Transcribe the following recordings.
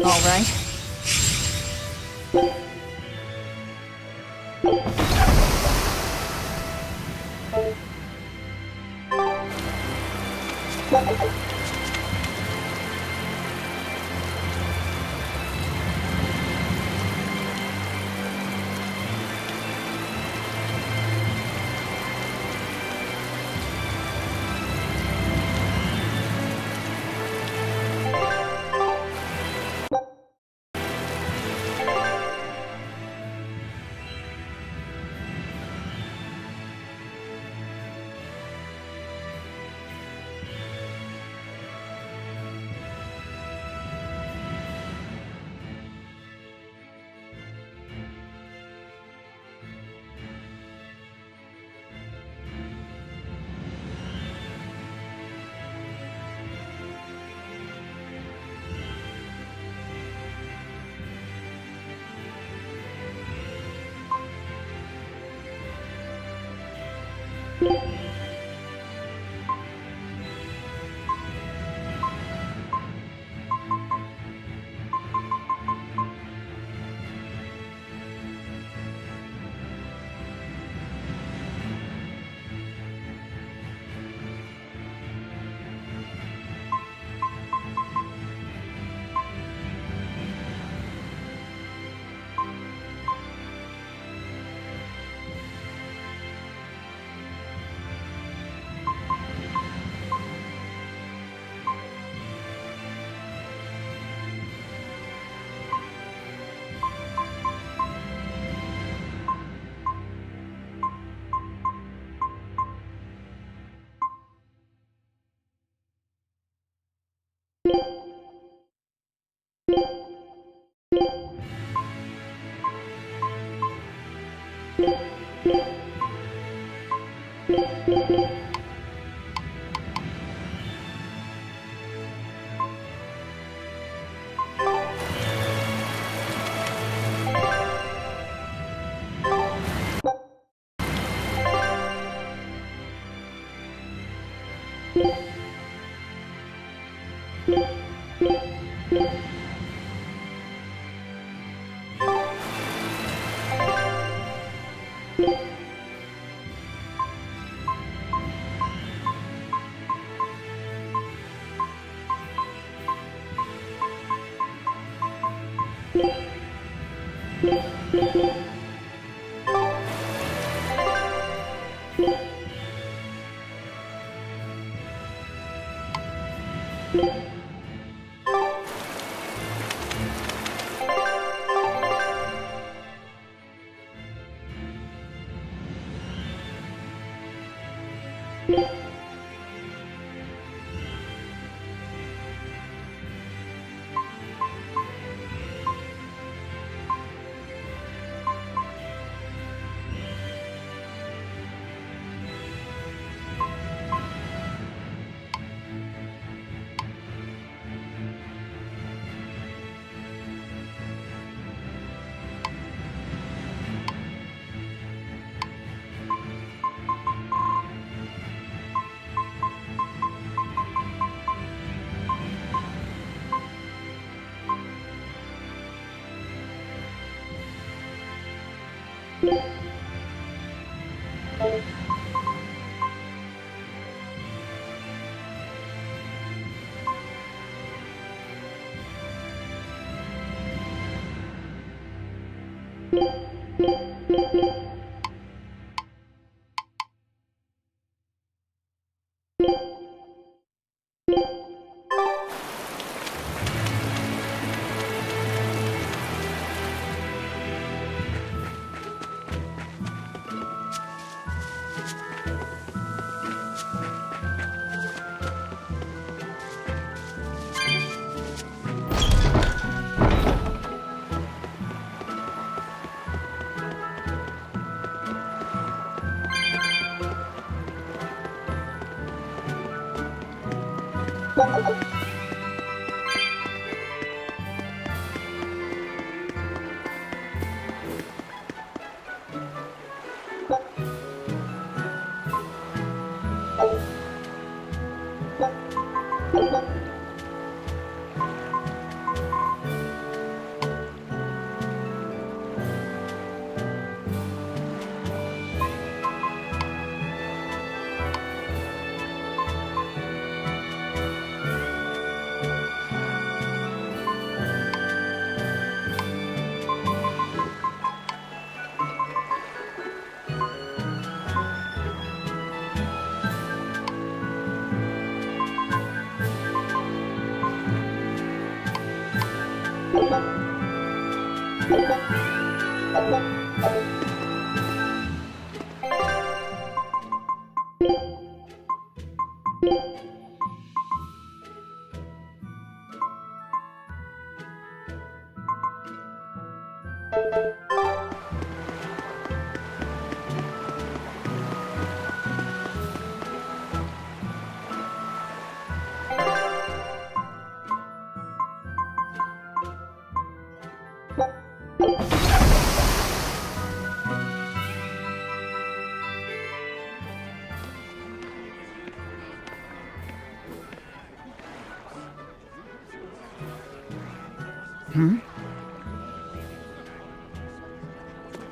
All right.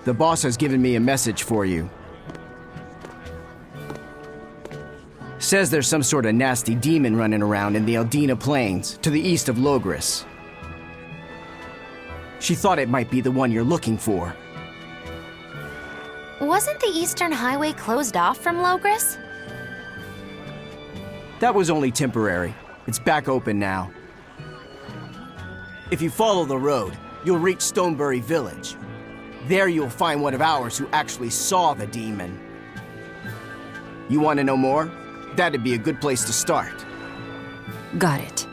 The boss has given me a message for you. Says there's some sort of nasty demon running around in the Aldina Plains, to the east of Logris. She thought it might be the one you're looking for. Wasn't the Eastern Highway closed off from Logris? That was only temporary. It's back open now. If you follow the road, you'll reach Stonebury Village. There you'll find one of ours who actually saw the demon. You want to know more? That'd be a good place to start. Got it.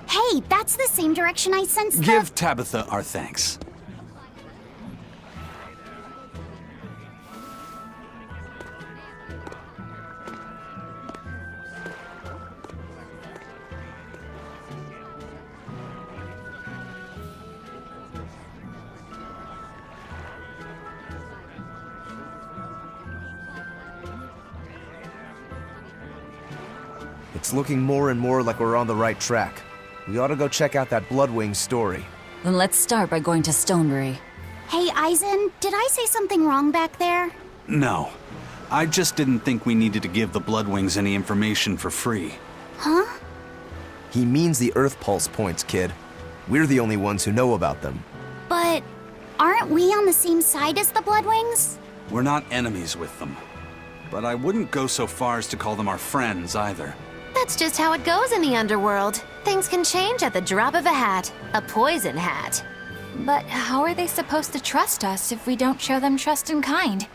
Hey, that's the same direction I sensed the— Give Tabitha our thanks. It's looking more and more like we're on the right track. We ought to go check out that Bloodwing story. Then let's start by going to Stonebury. Hey, Eisen, did I say something wrong back there? No. I just didn't think we needed to give the Bloodwings any information for free. Huh? He means the Earth Pulse points, kid. We're the only ones who know about them. But aren't we on the same side as the Bloodwings? We're not enemies with them. But I wouldn't go so far as to call them our friends either. That's just how it goes in the underworld. Things can change at the drop of a hat. A poison hat. But how are they supposed to trust us if we don't show them trust in kind?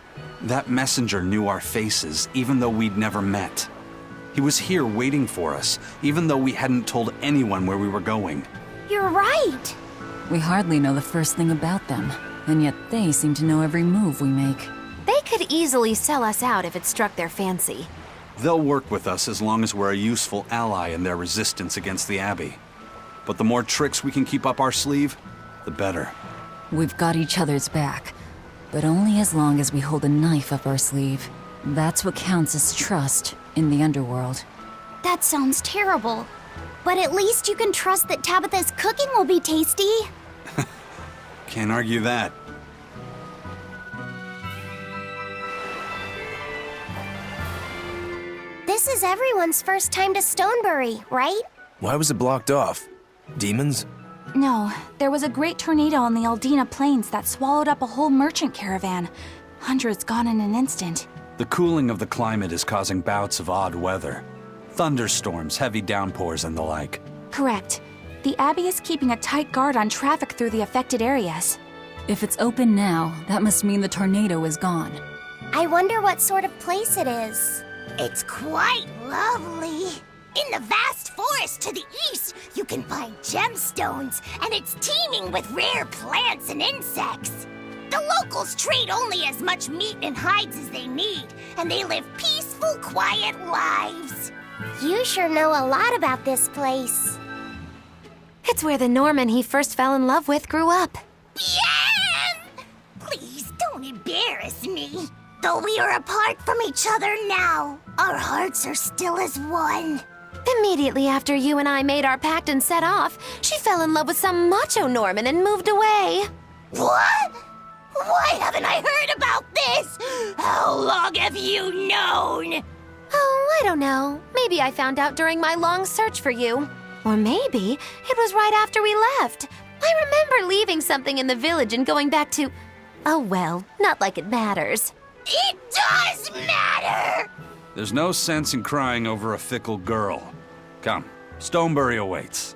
That messenger knew our faces, even though we'd never met. He was here waiting for us, even though we hadn't told anyone where we were going. You're right. We hardly know the first thing about them, and yet they seem to know every move we make. They could easily sell us out if it struck their fancy. They'll work with us as long as we're a useful ally in their resistance against the Abbey. But the more tricks we can keep up our sleeve, the better. We've got each other's back, but only as long as we hold a knife up our sleeve. That's what counts as trust in the underworld. That sounds terrible. But at least you can trust that Tabitha's cooking will be tasty. Can't argue that. This is everyone's first time to Stonebury, right? Why was it blocked off? Demons? No, there was a great tornado on the Aldina Plains that swallowed up a whole merchant caravan. Hundreds gone in an instant. The cooling of the climate is causing bouts of odd weather. Thunderstorms, heavy downpours, and the like. Correct. The Abbey is keeping a tight guard on traffic through the affected areas. If it's open now, that must mean the tornado is gone. I wonder what sort of place it is. It's quite lovely. In the vast forest to the east, you can find gemstones, and it's teeming with rare plants and insects. The locals trade only as much meat and hides as they need, and they live peaceful, quiet lives. You sure know a lot about this place. It's where the Norman he first fell in love with grew up. Yeah! Please don't embarrass me. Though we are apart from each other now, our hearts are still as one. Immediately after you and I made our pact and set off, she fell in love with some macho Norman and moved away. What? Why haven't I heard about this? How long have you known? Oh, I don't know. Maybe I found out during my long search for you. Or maybe it was right after we left. I remember leaving something in the village and going back to... Oh well, not like it matters. It does matter! There's no sense in crying over a fickle girl. Come, Stonebury awaits.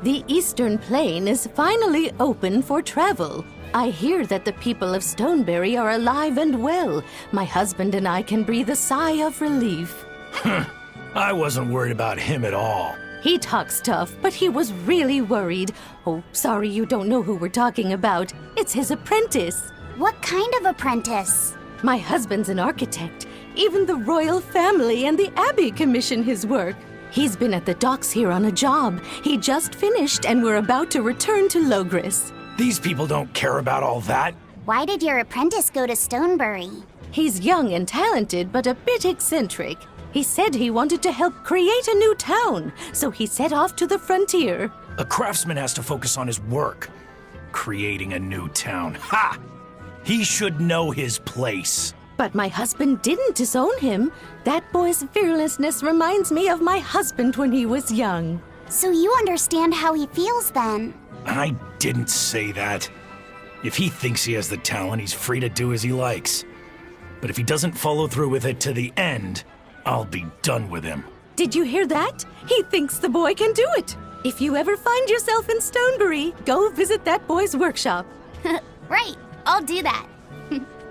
The Eastern Plain is finally open for travel. I hear that the people of Stoneberry are alive and well. My husband and I can breathe a sigh of relief. I wasn't worried about him at all. He talks tough, but he was really worried. Oh, sorry you don't know who we're talking about. It's his apprentice. What kind of apprentice? My husband's an architect. Even the royal family and the Abbey commission his work. He's been at the docks here on a job. He just finished and we're about to return to Logris. These people don't care about all that. Why did your apprentice go to Stoneberry? He's young and talented, but a bit eccentric. He said he wanted to help create a new town, so he set off to the frontier. A craftsman has to focus on his work. Creating a new town. Ha! He should know his place. But my husband didn't disown him. That boy's fearlessness reminds me of my husband when he was young. So you understand how he feels then? I didn't say that. If he thinks he has the talent, he's free to do as he likes. But if he doesn't follow through with it to the end, I'll be done with him. Did you hear that? He thinks the boy can do it. If you ever find yourself in Stoneberry, go visit that boy's workshop. Right, I'll do that.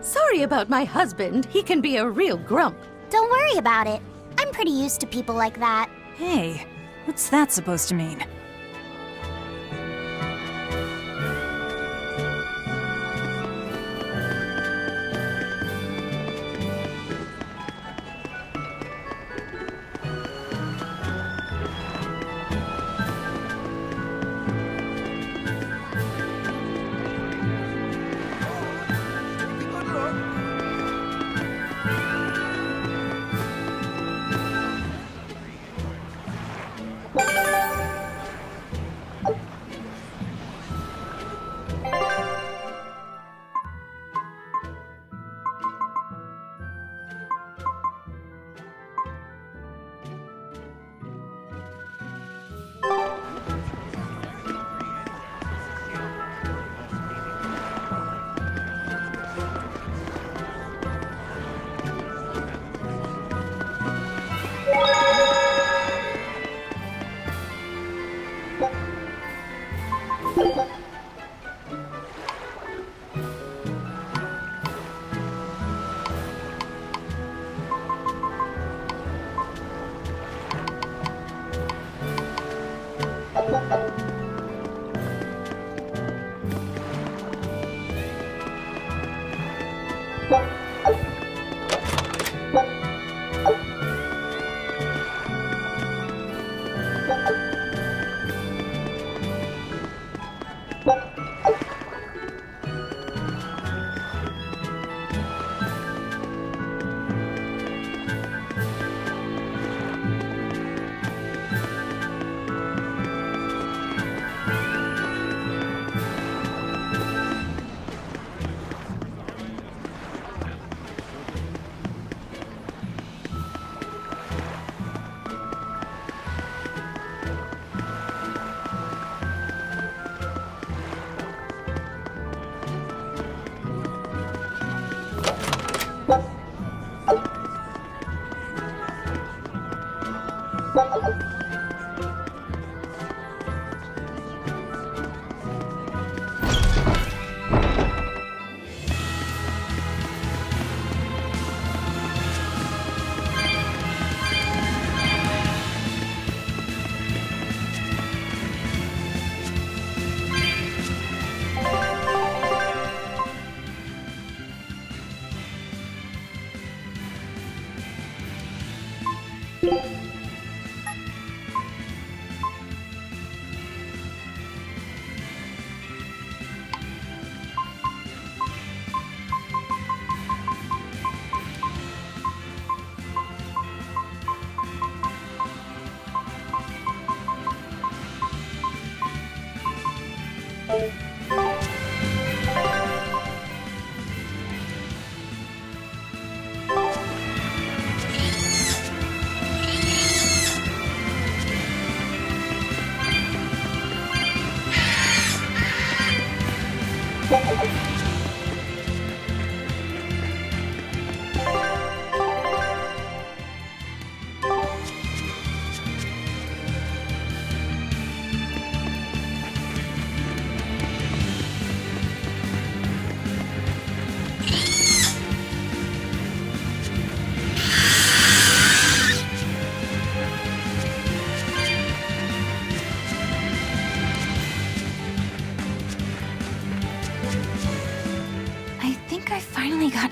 Sorry about my husband. He can be a real grump. Don't worry about it. I'm pretty used to people like that. Hey, what's that supposed to mean?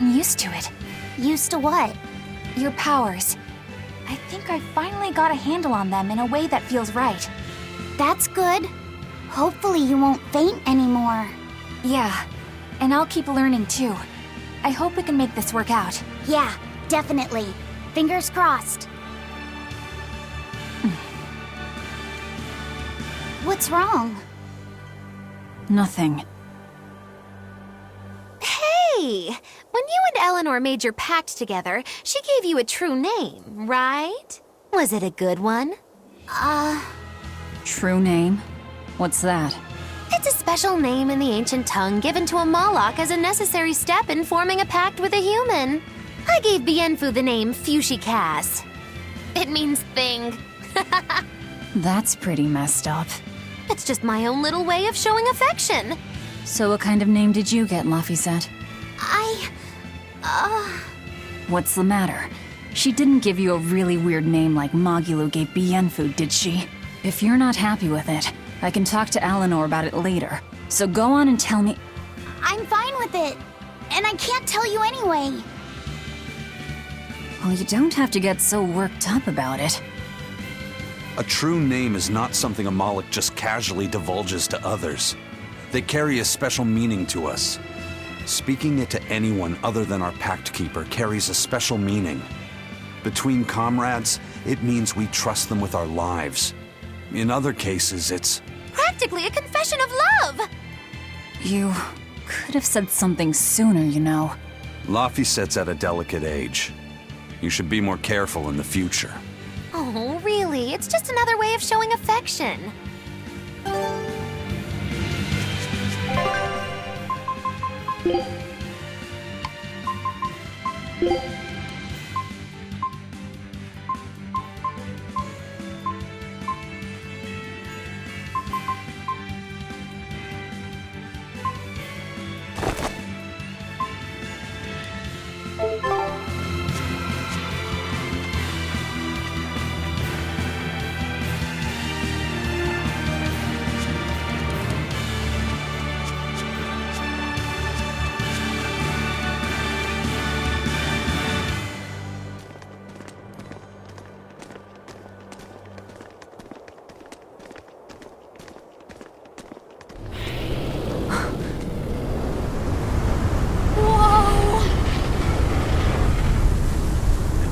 gotten used to it. Used to what? Your powers. I think I finally got a handle on them in a way that feels right. That's good. Hopefully you won't faint anymore. Yeah, and I'll keep learning too. I hope we can make this work out. Yeah, definitely. Fingers crossed. What's wrong? Nothing. Hey! When you and Eleanor made your pact together, she gave you a true name, right? Was it a good one? True name? What's that? It's a special name in the ancient tongue given to a Moloch as a necessary step in forming a pact with a human. I gave Bienfu the name Fushicas. It means thing. That's pretty messed up. It's just my own little way of showing affection. So what kind of name did you get, Laphicet? What's the matter? She didn't give you a really weird name like Magulu gave Bienfu, did she? If you're not happy with it, I can talk to Eleanor about it later. So go on and tell me... I'm fine with it. And I can't tell you anyway. Well, you don't have to get so worked up about it. A true name is not something a Moloch just casually divulges to others. They carry a special meaning to us. Speaking it to anyone other than our Pact Keeper carries a special meaning. Between comrades, it means we trust them with our lives. In other cases, it's... Practically a confession of love! You could have said something sooner, you know. Laphicet's at a delicate age. You should be more careful in the future. Oh, really? It's just another way of showing affection.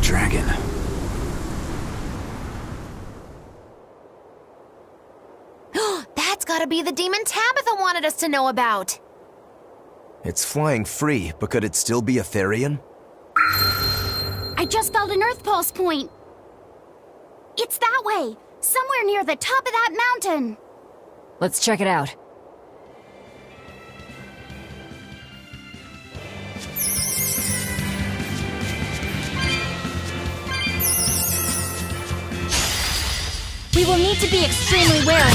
Dragon. That's gotta be the demon Tabitha wanted us to know about. It's flying free, but could it still be a Therian? I just felt an Earth Pulse point. It's that way, somewhere near the top of that mountain. Let's check it out. We will need to be extremely wary.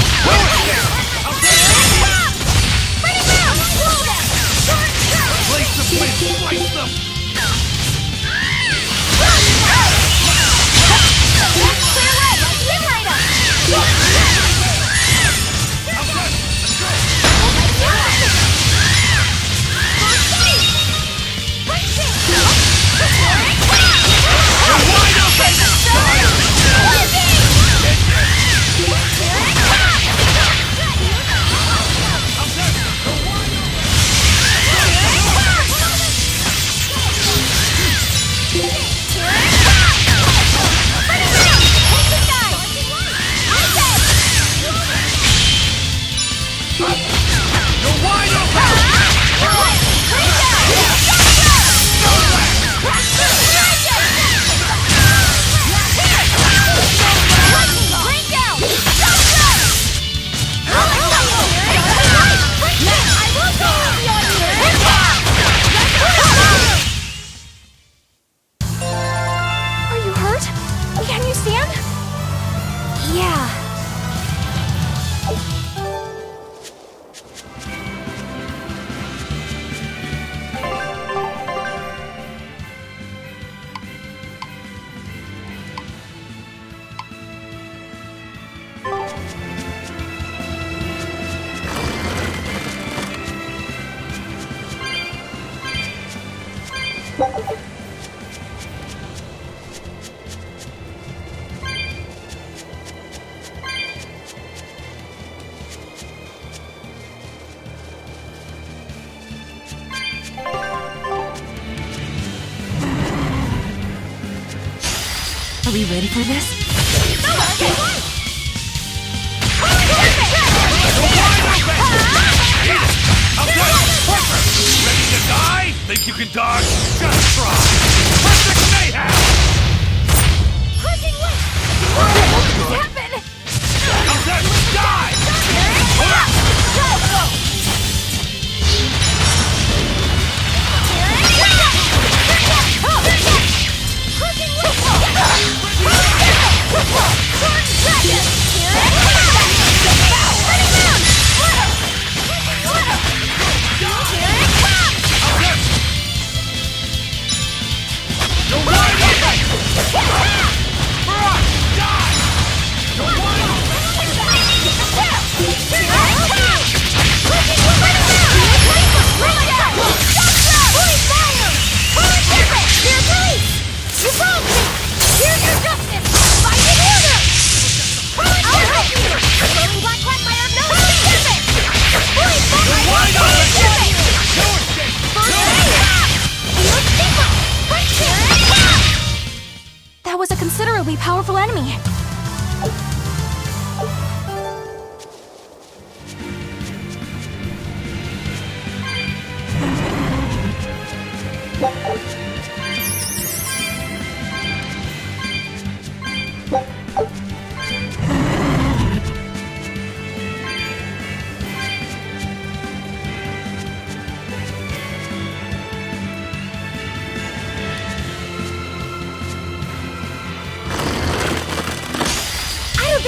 Are we ready for this? Ready to die? Think you can dodge? Just try! Perfect mayhem! Crushing wind! Happen! Now then, die! That was a considerably powerful enemy.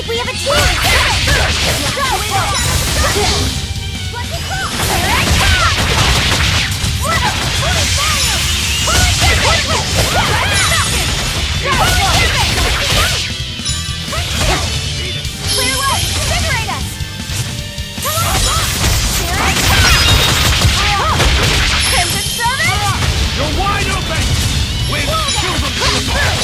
We have a chance! You're wide open! Wind, shield them to the ball!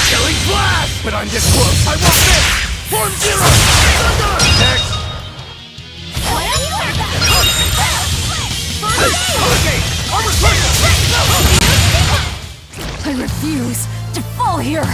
Killing blast! But I'm this close. I want this! Form zero! Next! I refuse to fall here!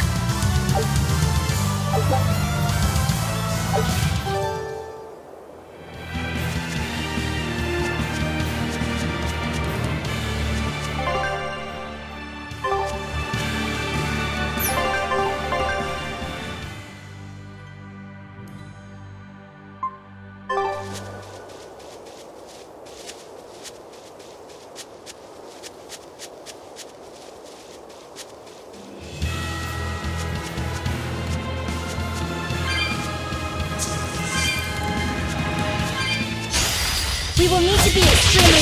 We will need to be extremely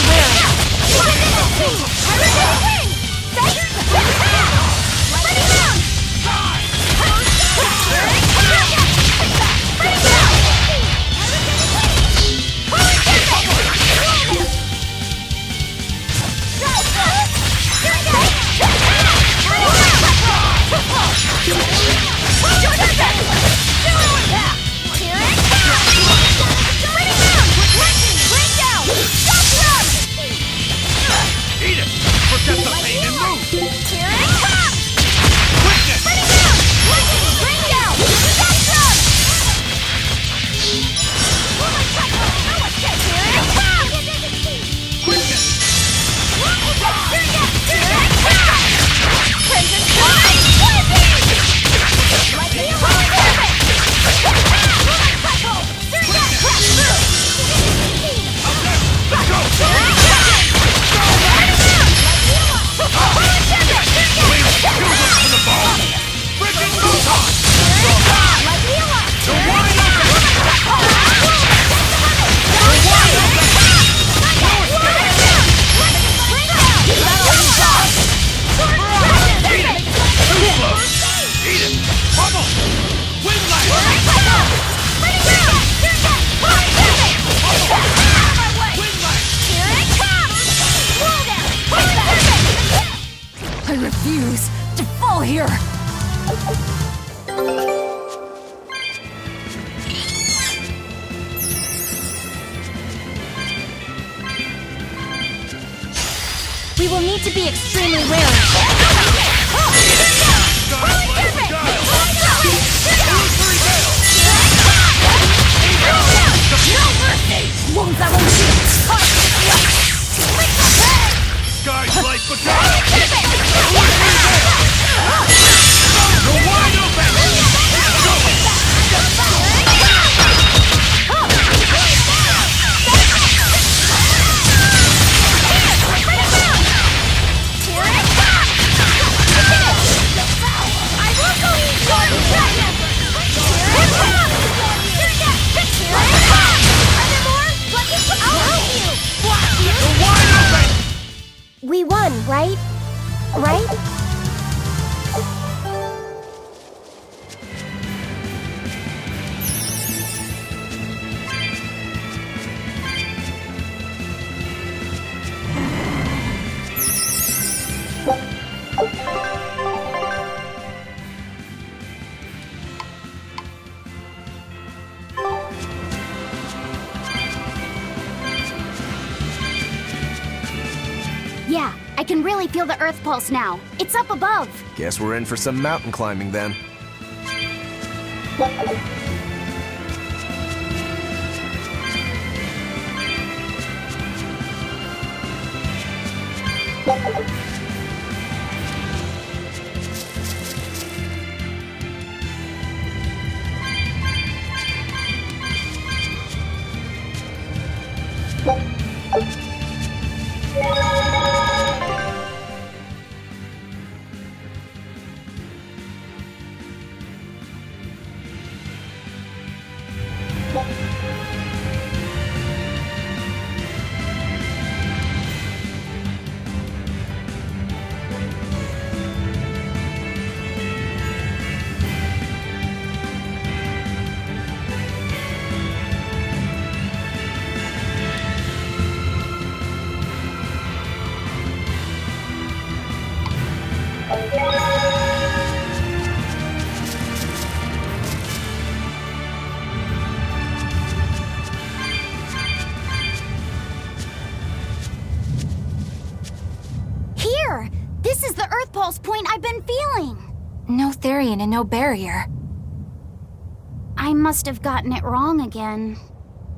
Eat it! Forget the Travel! Windlash! I refuse to fall here! We will need to be extremely wary. Won't that won't shoot! Sky's light battalion! You're wide open! We won, right? Right? Yeah, I can really feel the Earth pulse now. It's up above. Guess we're in for some mountain climbing then. Here! This is the Earth pulse point I've been feeling. No Therian and no barrier. I must have gotten it wrong again.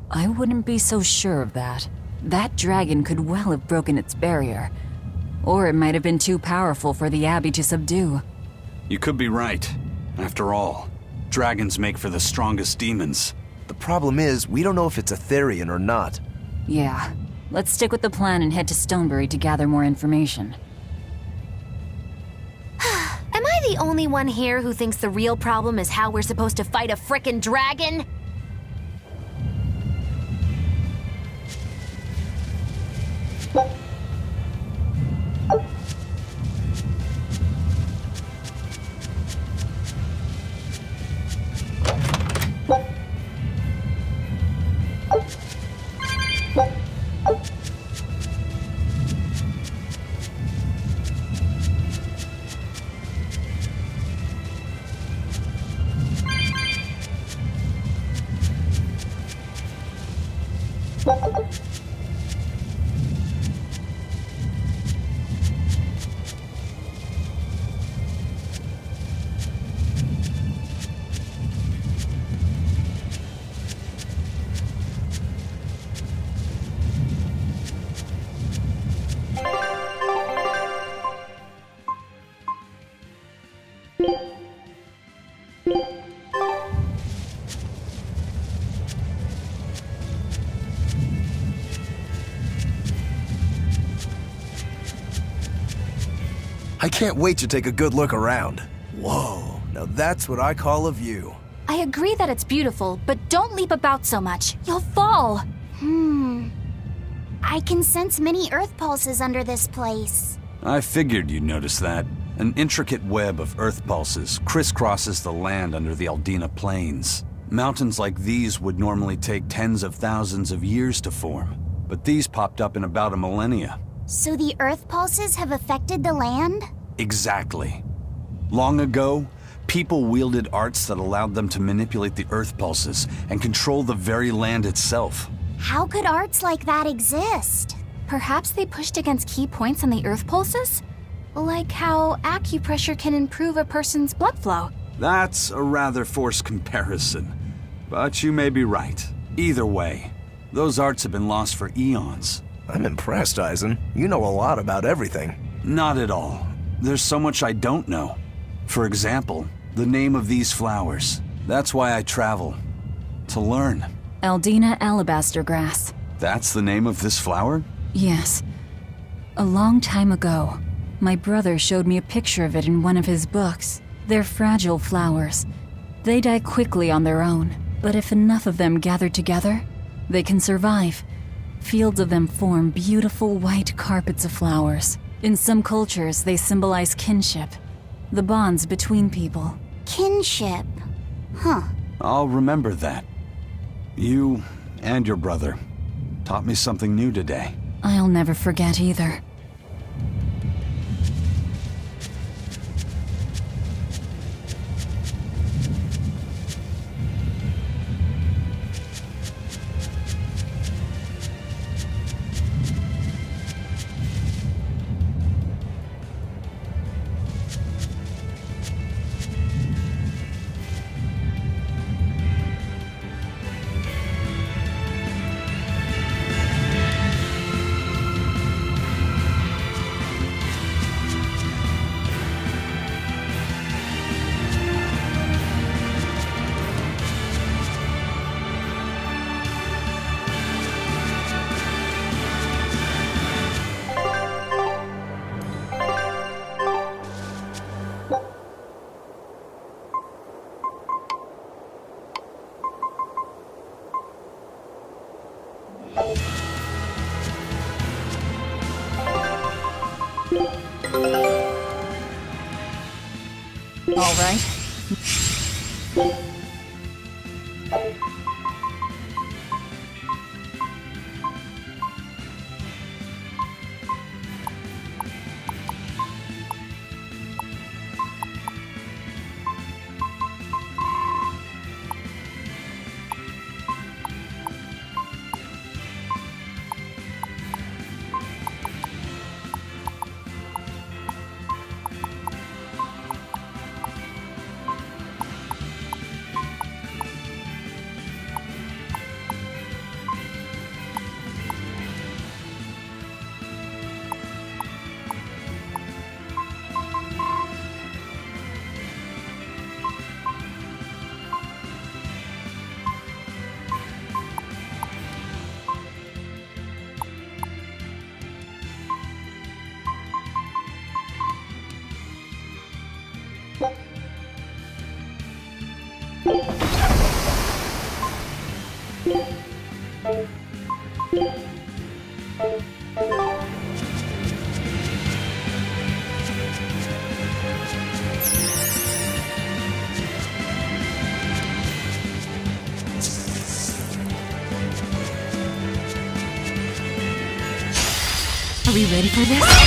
I wouldn't be so sure of that. That dragon could well have broken its barrier. Or it might have been too powerful for the Abbey to subdue. You could be right. After all, dragons make for the strongest demons. The problem is, we don't know if it's a Therian or not. Yeah. Let's stick with the plan and head to Stonebury to gather more information. Am I the only one here who thinks the real problem is how we're supposed to fight a frickin' dragon? I can't wait to take a good look around. Whoa, now that's what I call a view. I agree that it's beautiful, but don't leap about so much. You'll fall. I can sense many Earth pulses under this place. I figured you'd notice that. An intricate web of earth pulses crisscrosses the land under the Aldina Plains. Mountains like these would normally take tens of thousands of years to form, but these popped up in about a millennia. So the earth pulses have affected the land? Exactly. Long ago, people wielded arts that allowed them to manipulate the earth pulses and control the very land itself. How could arts like that exist? Perhaps they pushed against key points on the earth pulses? Like how acupressure can improve a person's blood flow. That's a rather forced comparison, but you may be right. Either way, those arts have been lost for eons. I'm impressed, Eisen. You know a lot about everything. Not at all. There's so much I don't know. For example, the name of these flowers. That's why I travel. To learn. Aldina alabaster grass. That's the name of this flower? Yes. A long time ago, my brother showed me a picture of it in one of his books. They're fragile flowers. They die quickly on their own, but if enough of them gather together, they can survive. Fields of them form beautiful white carpets of flowers. In some cultures, they symbolize kinship, the bonds between people. Kinship. Huh. I'll remember that. You and your brother taught me something new today. I'll never forget either. All right. Are we ready for this?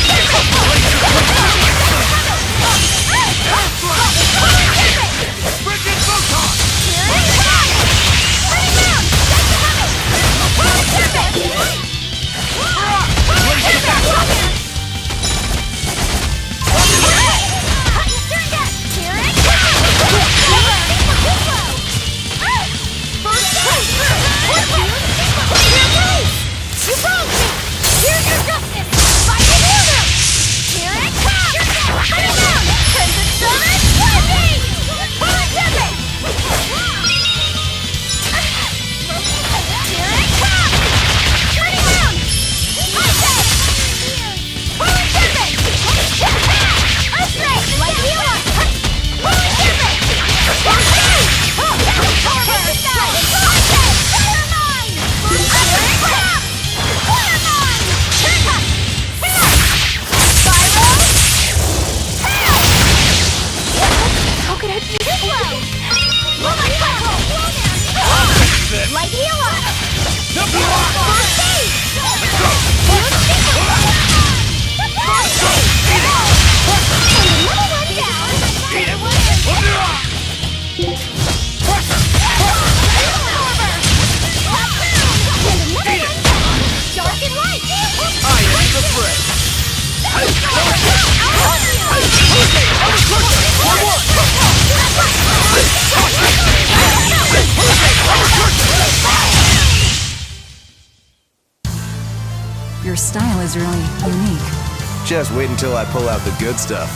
Here's your justice! Fight it! Here it comes! Light healer! Dark and light! I am the fray! Your style is really unique. Just wait until I pull out the good stuff.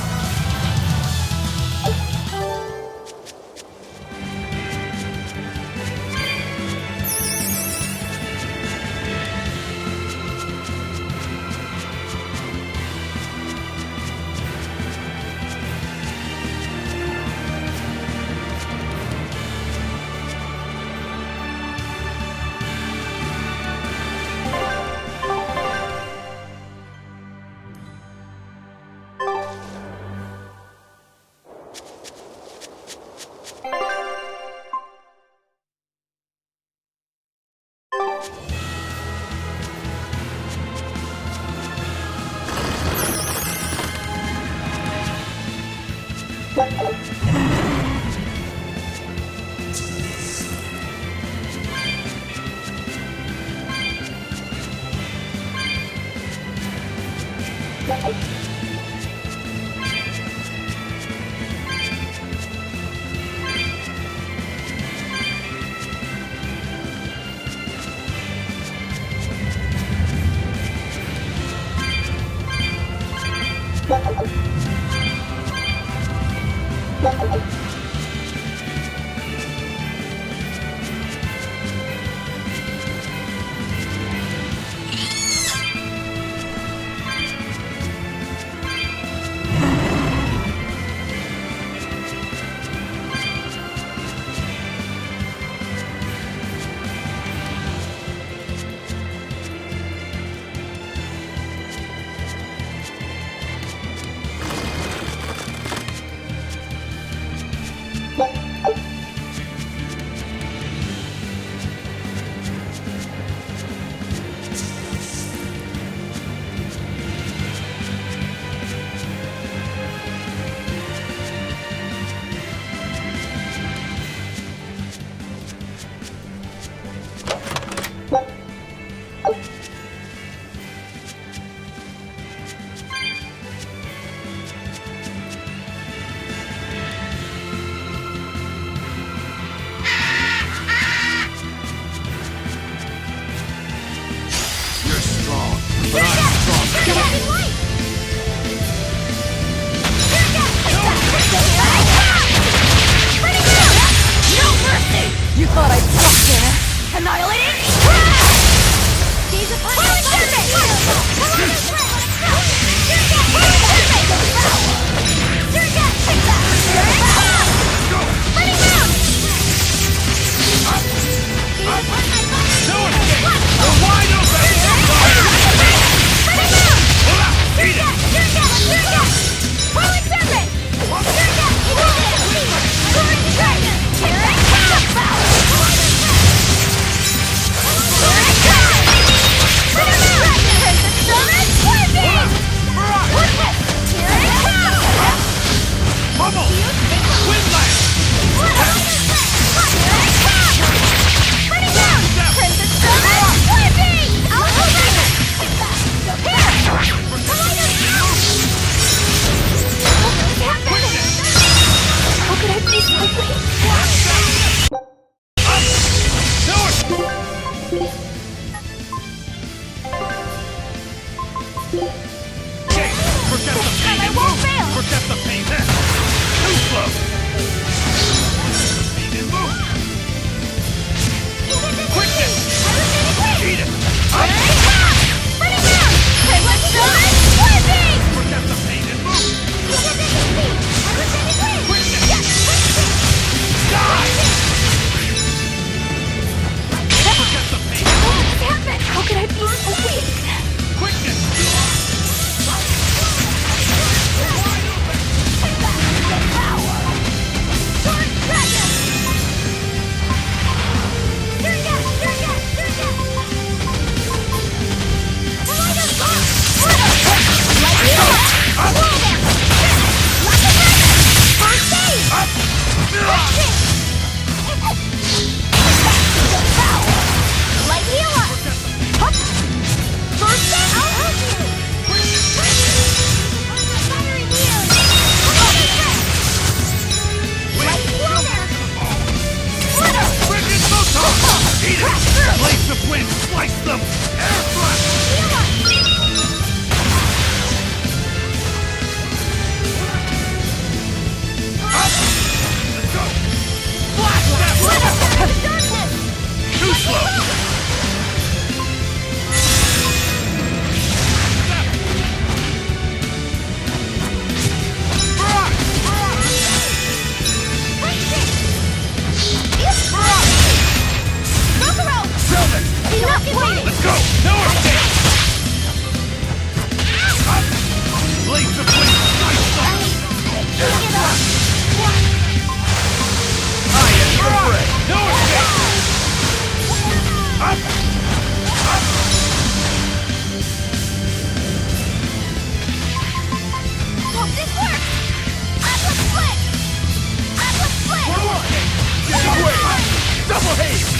Double haze!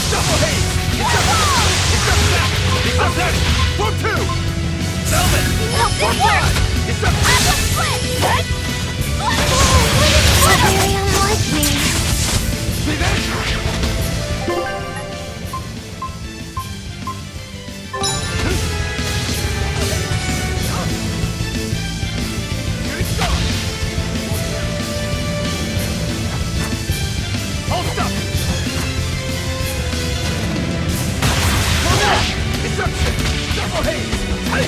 Double haze! It's up back! It's up back! For two! Velvet! For five! It's up back! Very unlike me. Revenge! Here it goes! Hold up! For that! It's up! Double haze! Hey!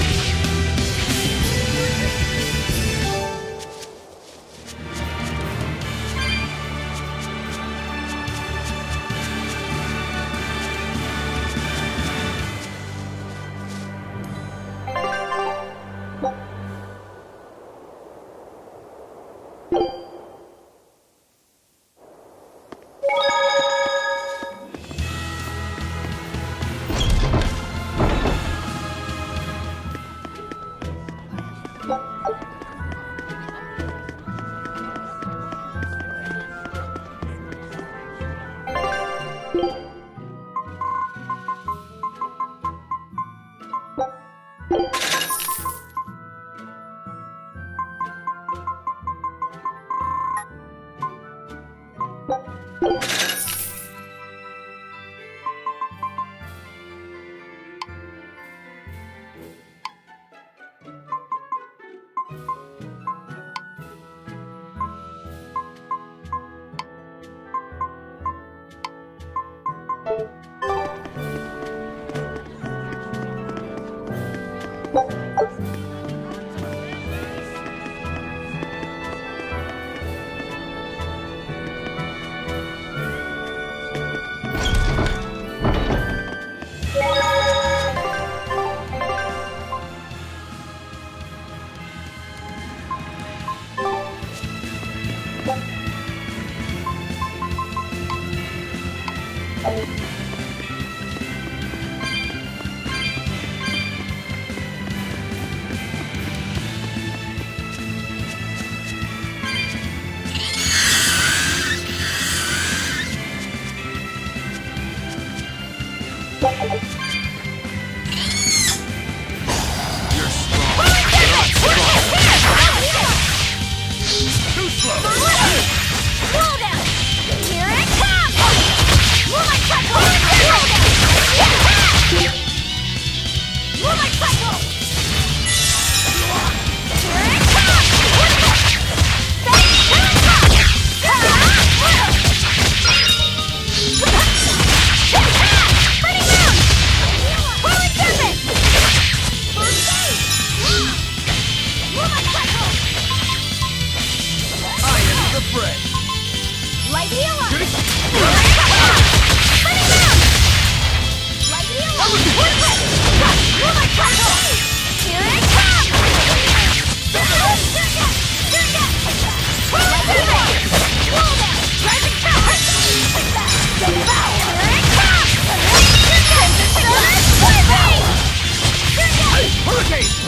Hurricane!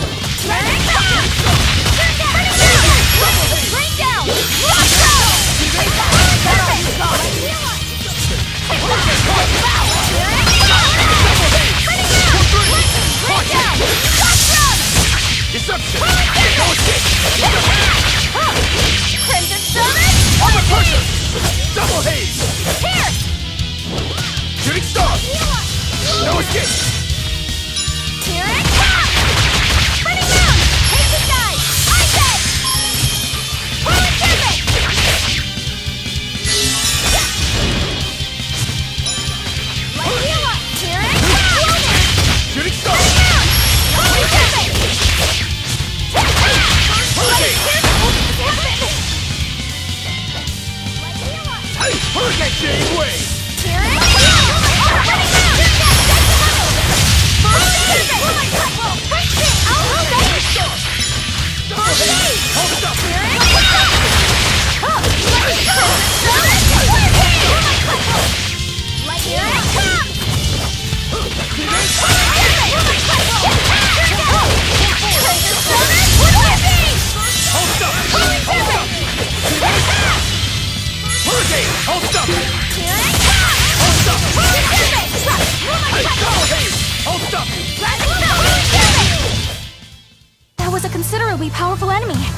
incredibly powerful enemy.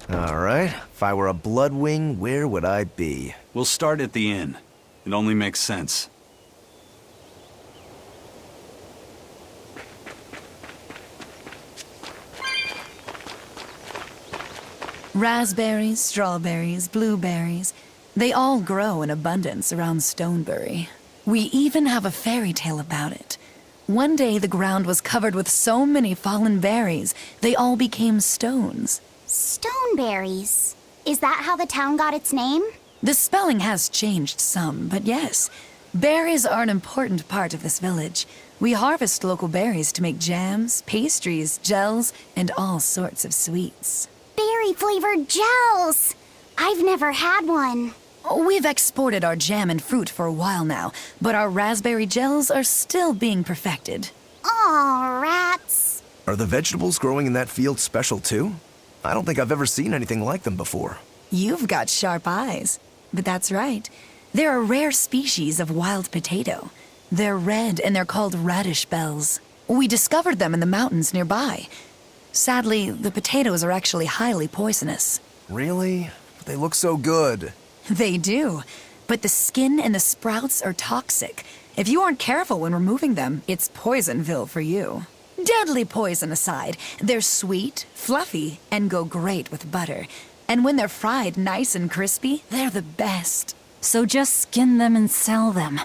Alright, if I were a Bloodwing, where would I be? We'll start at the inn. It only makes sense. Raspberries, strawberries, blueberries. They all grow in abundance around Stonebury. We even have a fairy tale about it. One day the ground was covered with so many fallen berries, they all became stones. Stoneberries. Is that how the town got its name? The spelling has changed some, but yes. Berries are an important part of this village. We harvest local berries to make jams, pastries, gels, and all sorts of sweets. Berry-flavored gels! I've never had one. We've exported our jam and fruit for a while now, but our raspberry gels are still being perfected. Aw, rats. Are the vegetables growing in that field special too? I don't think I've ever seen anything like them before. You've got sharp eyes. But that's right. They're a rare species of wild potato. They're red and they're called radish bells. We discovered them in the mountains nearby. Sadly, the potatoes are actually highly poisonous. Really? But they look so good. They do. But the skin and the sprouts are toxic. If you aren't careful when removing them, it's Poisonville for you. Deadly poison aside, they're sweet, fluffy, and go great with butter. And when they're fried nice and crispy, they're the best. So just skin them and sell them.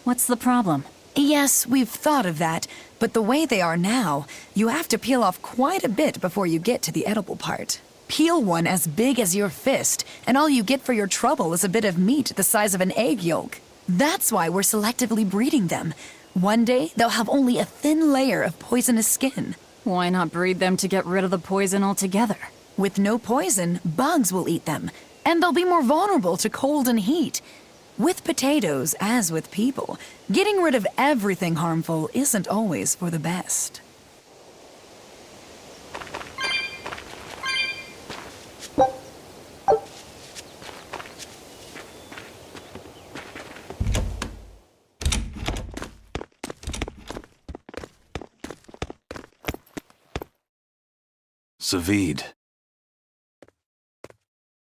What's the problem? Yes, we've thought of that, but the way they are now, you have to peel off quite a bit before you get to the edible part. Peel one as big as your fist, and all you get for your trouble is a bit of meat the size of an egg yolk. That's why we're selectively breeding them. One day, they'll have only a thin layer of poisonous skin. Why not breed them to get rid of the poison altogether? With no poison, bugs will eat them, and they'll be more vulnerable to cold and heat. With potatoes, as with people, getting rid of everything harmful isn't always for the best. Savid.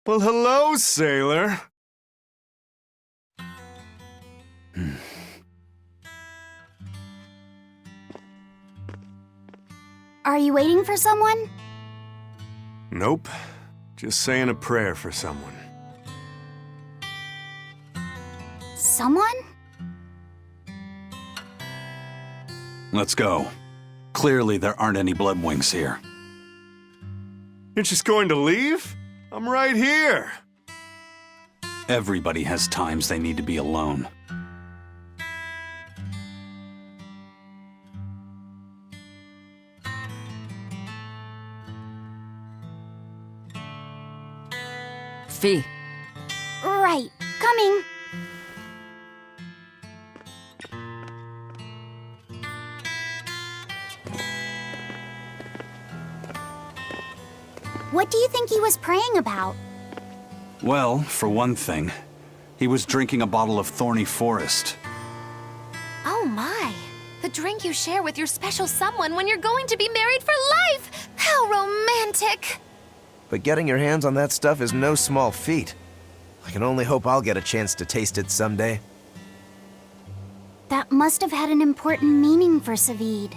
Well, hello, sailor. Are you waiting for someone? Nope. Just saying a prayer for someone. Someone? Let's go. Clearly there aren't any Bloodwings here. You're just going to leave? I'm right here. Everybody has times they need to be alone. Fee. Right. Coming. What do you think he was praying about? Well, for one thing, he was drinking a bottle of Thorny Forest. Oh my. The drink you share with your special someone when you're going to be married for life! How romantic! But getting your hands on that stuff is no small feat. I can only hope I'll get a chance to taste it someday. That must have had an important meaning for Savid.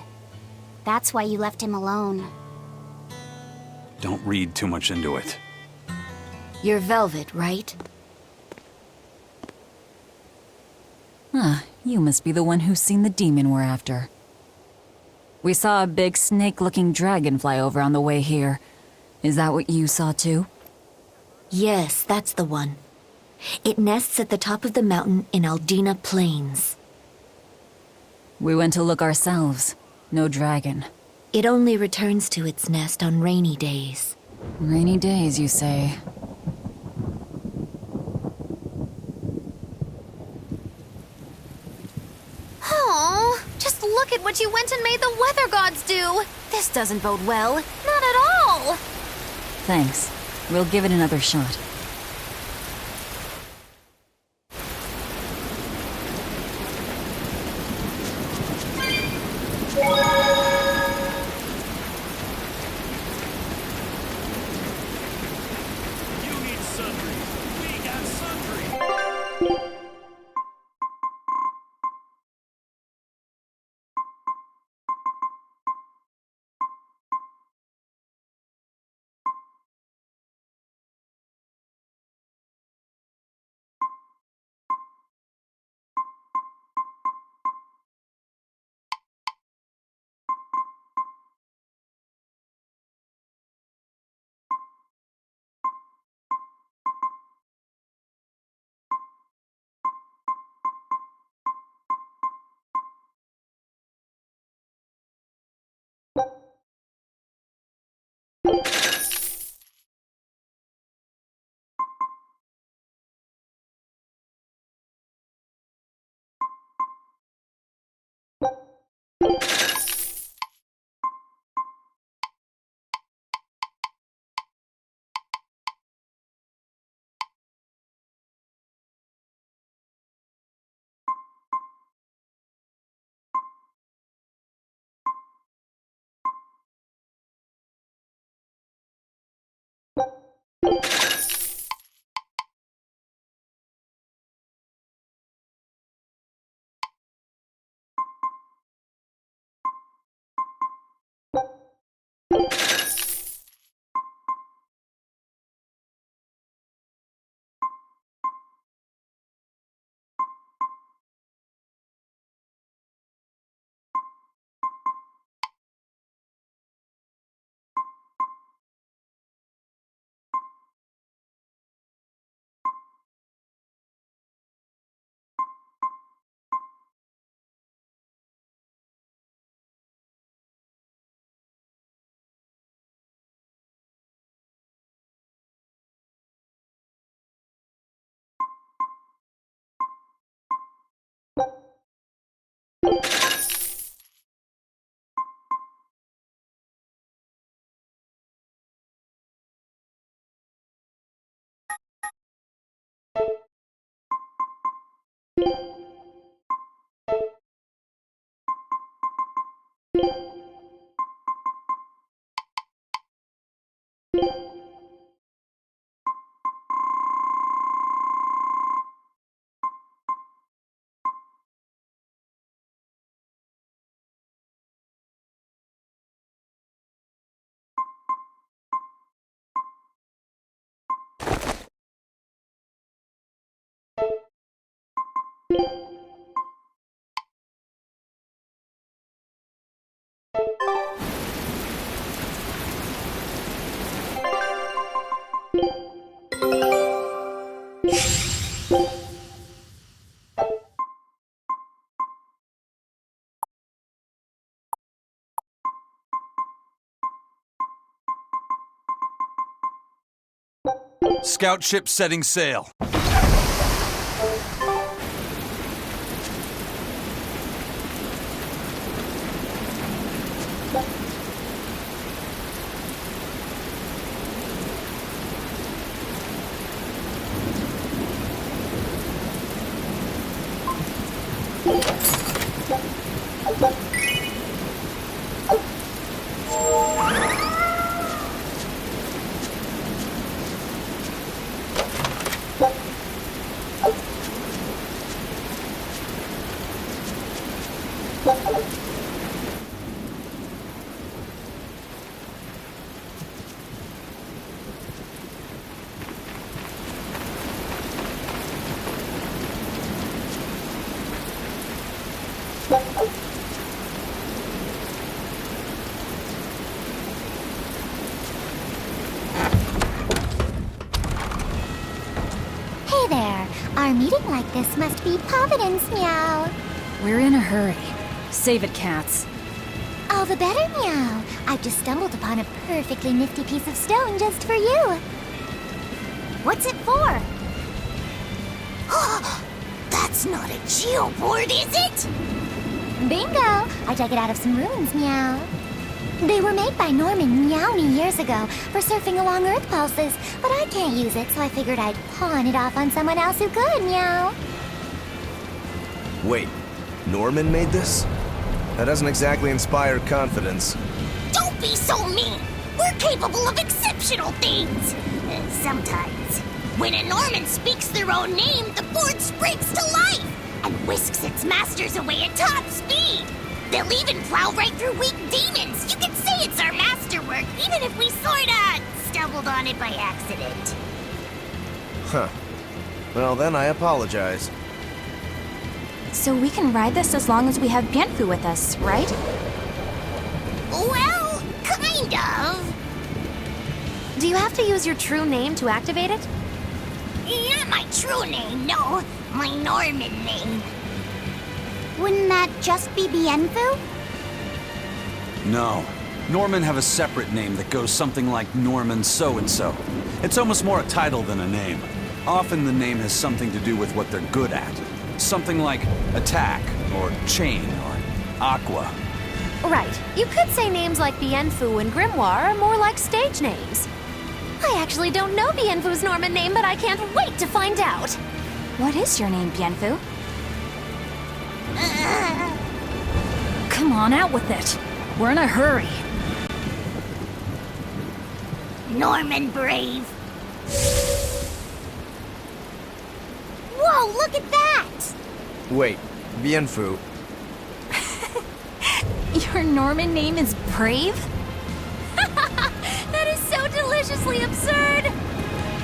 That's why you left him alone. Don't read too much into it. You're Velvet, right? You must be the one who's seen the demon we're after. We saw a big snake-looking dragon fly over on the way here. Is that what you saw too? Yes, that's the one. It nests at the top of the mountain in Aldina Plains. We went to look ourselves. No dragon. It only returns to its nest on rainy days. Rainy days, you say? Oh, just look at what you went and made the weather gods do. This doesn't bode well. Not at all. Thanks. We'll give it another shot. Scout ship setting sail. Hey there. Our meeting like this must be Providence, meow. We're in a hurry. Save it, cats. All the better, Meow. I've just stumbled upon a perfectly nifty piece of stone just for you. What's it for? That's not a geoboard, is it? Bingo! I dug it out of some ruins, Meow. They were made by Norman Meowny years ago for surfing along Earth pulses, but I can't use it, so I figured I'd pawn it off on someone else who could, Meow. Wait, Norman made this? That doesn't exactly inspire confidence. Don't be so mean! We're capable of exceptional things! Sometimes. When a Norman speaks their own name, the board springs to life and whisks its masters away at top speed. They'll even plow right through weak demons. You can say it's our masterwork, even if we sorta stumbled on it by accident. Huh. Well, then I apologize. So we can ride this as long as we have Bienfu with us, right? Well, kind of. Do you have to use your true name to activate it? Not my true name, no. My Norman name. Wouldn't that just be Bienfu? No. Norman have a separate name that goes something like Norman so-and-so. It's almost more a title than a name. Often the name has something to do with what they're good at. Something like attack, or chain, or aqua. Right. You could say names like Bienfu and Grimoire are more like stage names. I actually don't know Bienfu's Norman name, but I can't wait to find out. What is your name, Bienfu? Come on, out with it. We're in a hurry. Norman Brave. Whoa, look at that! Wait, Bienfu. Your Norman name is Brave? That is so deliciously absurd!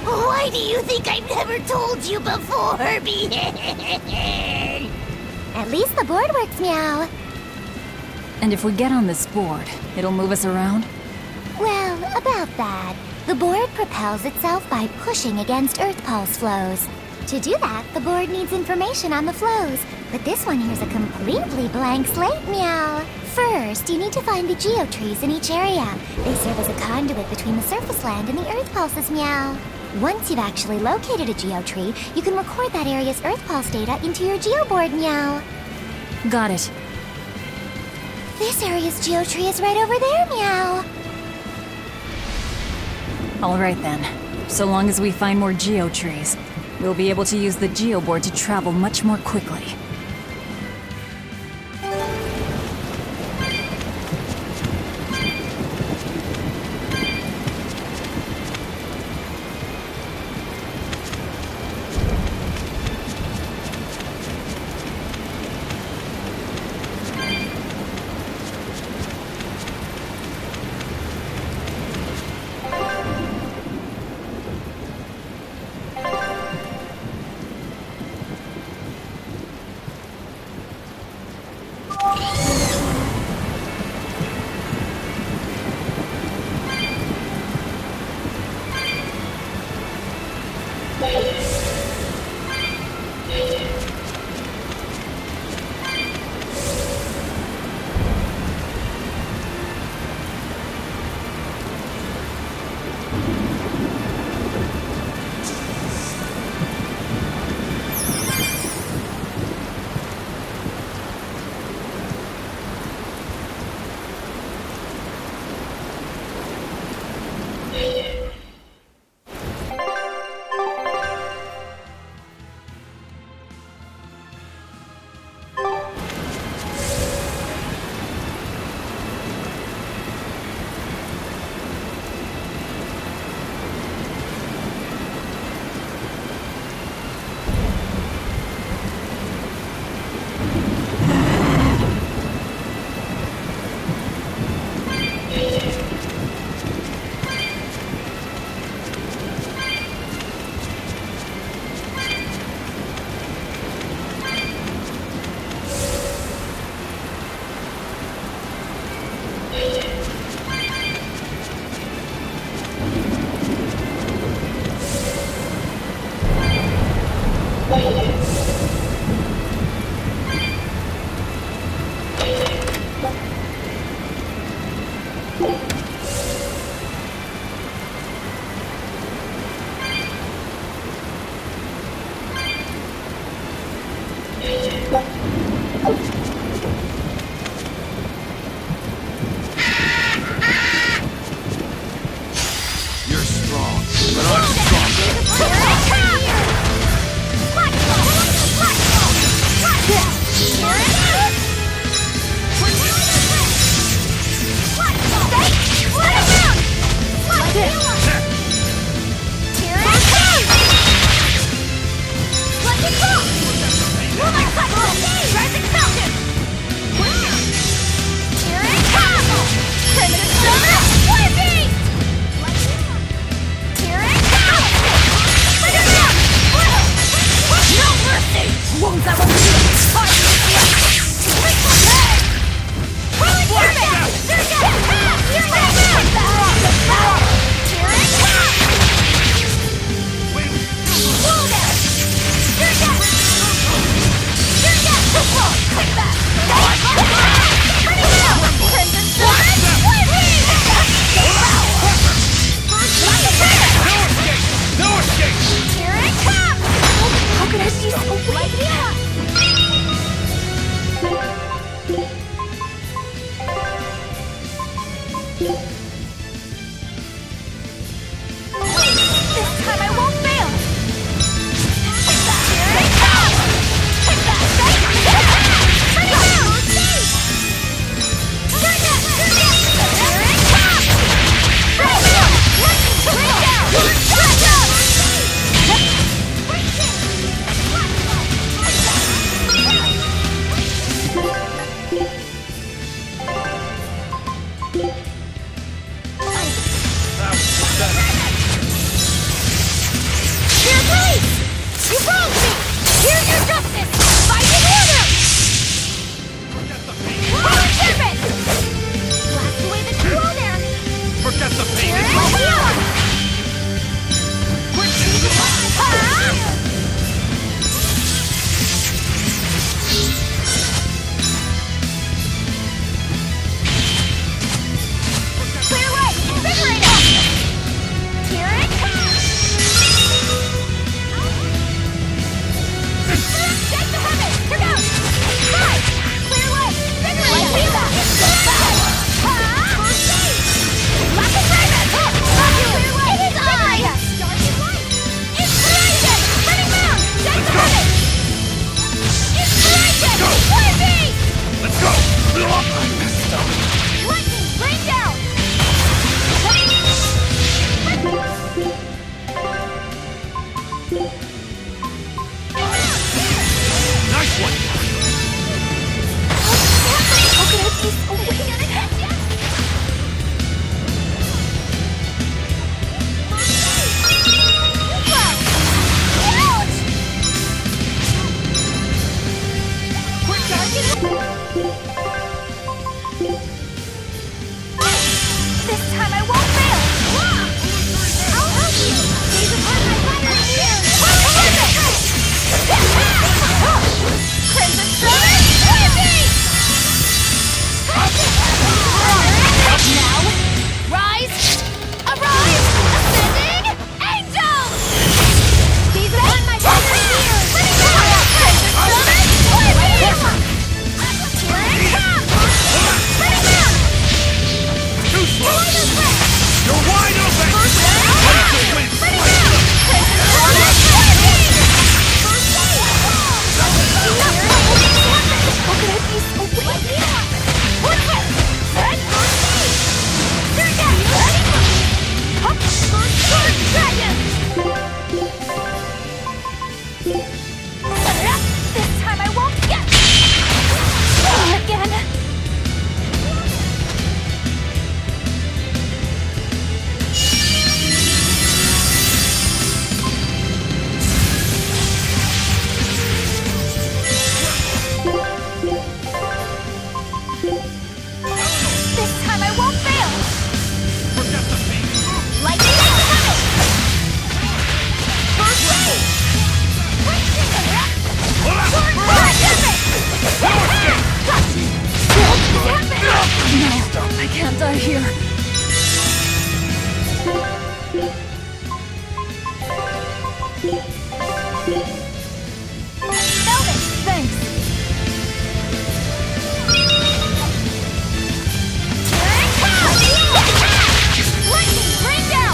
Why do you think I've never told you before, Bien? At least the board works, Meow. And if we get on this board, it'll move us around? Well, about that. The board propels itself by pushing against Earth pulse flows. To do that, the board needs information on the flows. But this one here's a completely blank slate, Meow. First, you need to find the geotrees in each area. They serve as a conduit between the surface land and the Earth pulses, Meow. Once you've actually located a geotree, you can record that area's Earth pulse data into your geoboard, Meow. Got it. This area's geotree is right over there, Meow. All right then. So long as we find more geotrees, we'll be able to use the geoboard to travel much more quickly.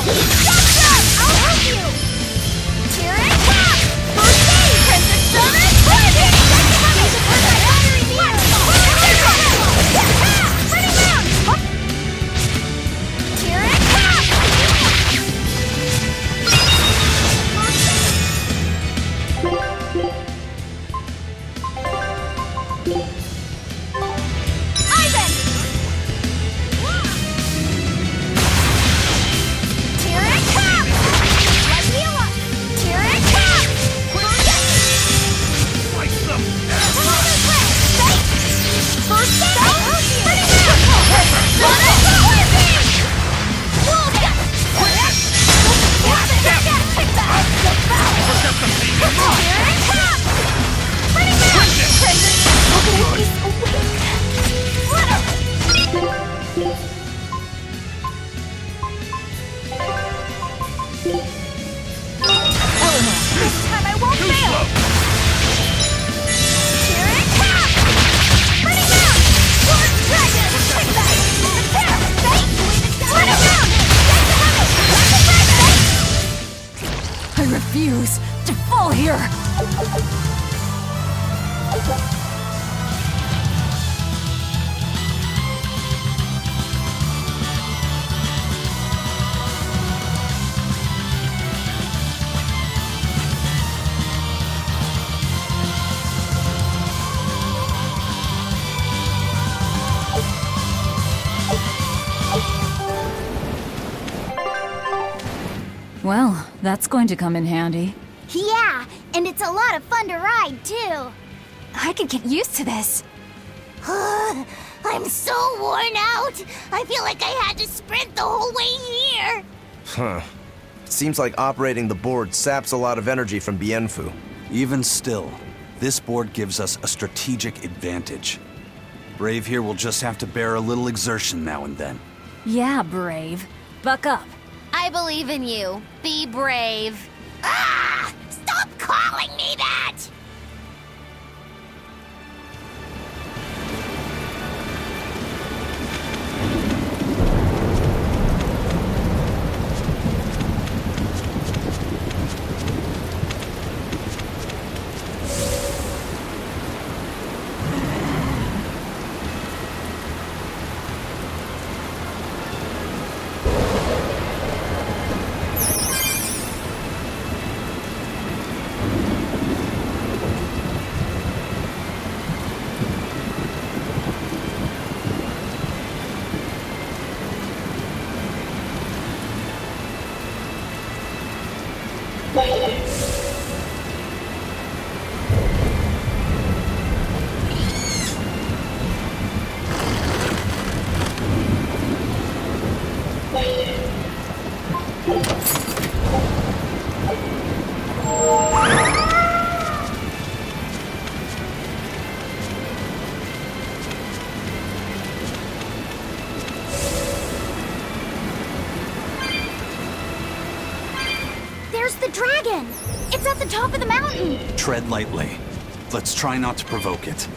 I'll help you! Here it comes! First aid! Princess Stone is crazy! Here it comes! Ivan! Here it comes! Let's heal up! Here it comes! Like some First aid! This time I won't fail! Here it comes! Bring it down! Lord Dragon! Take that! Prepare! Fate! Let it down! Get the I refuse to fall here! Well, that's going to come in handy. Yeah, and it's a lot of fun to ride, too. I could get used to this. I'm so worn out. I feel like I had to sprint the whole way here. Huh. Seems like operating the board saps a lot of energy from Bienfu. Even still, this board gives us a strategic advantage. Brave here will just have to bear a little exertion now and then. Yeah, Brave. Buck up. I believe in you. Be brave. Ah! Stop calling me that! There's the dragon! It's at the top of the mountain! Tread lightly. Let's try not to provoke it.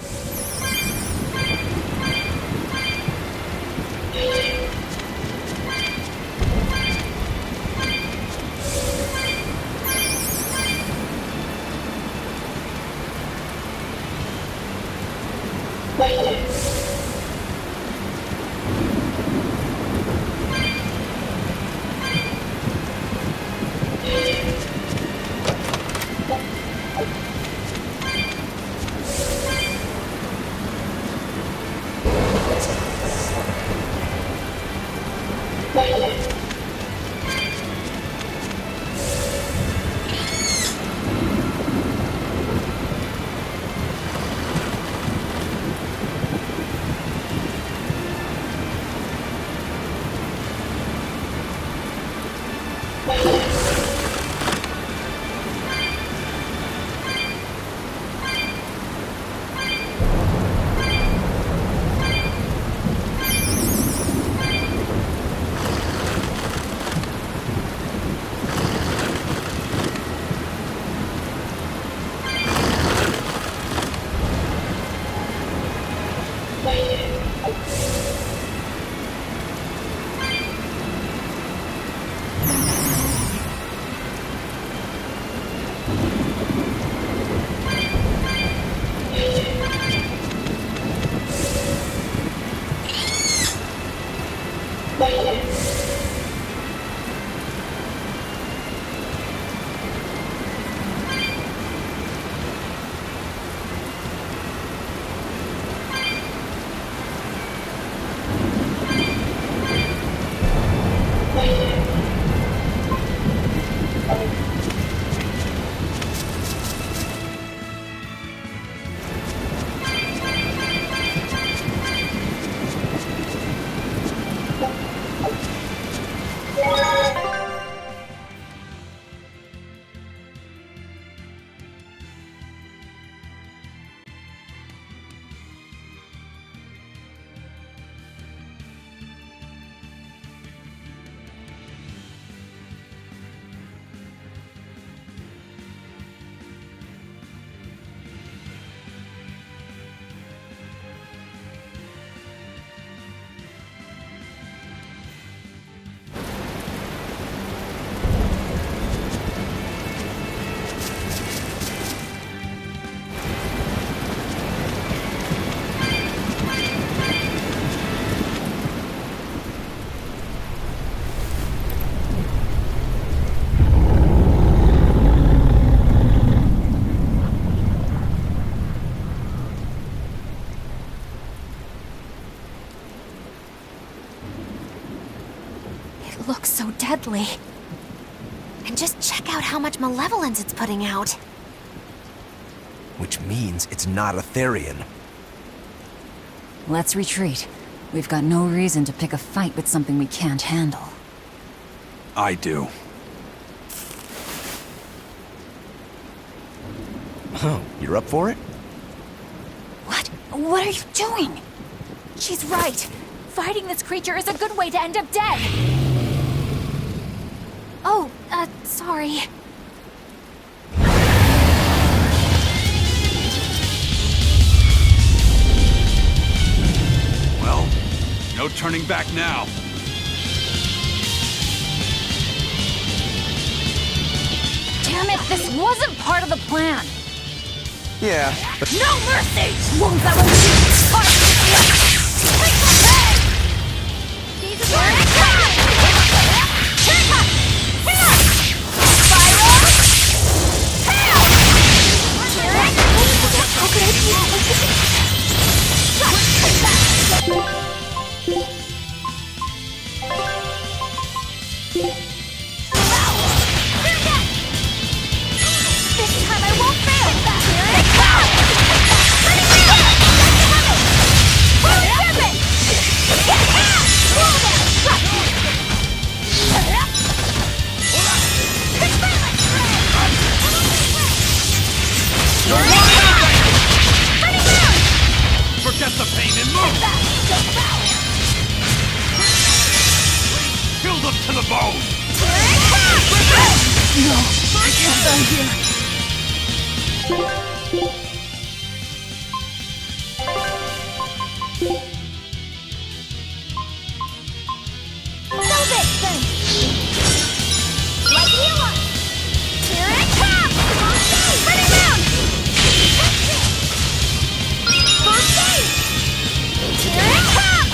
perfectly. And just check out how much malevolence it's putting out. Which means it's not a Therian. Let's retreat. We've got no reason to pick a fight with something we can't handle. I do. Oh, you're up for it? What? What are you doing? She's right. Fighting this creature is a good way to end up dead. Oh, sorry. Well, no turning back now. Damn it, this wasn't part of the plan. Yeah, but No mercy! Wounds that will leave you scarred. Take the head! Here it comes! Here it comes! Here! Spiral! Tail! Here it comes! Okay, this time I won't fail! Here it comes! Forget the pain and move! Kill them to the bone! No, I can't die here. Move it, then! Like you want! Here it comes! Put it down! First aid! Here it comes!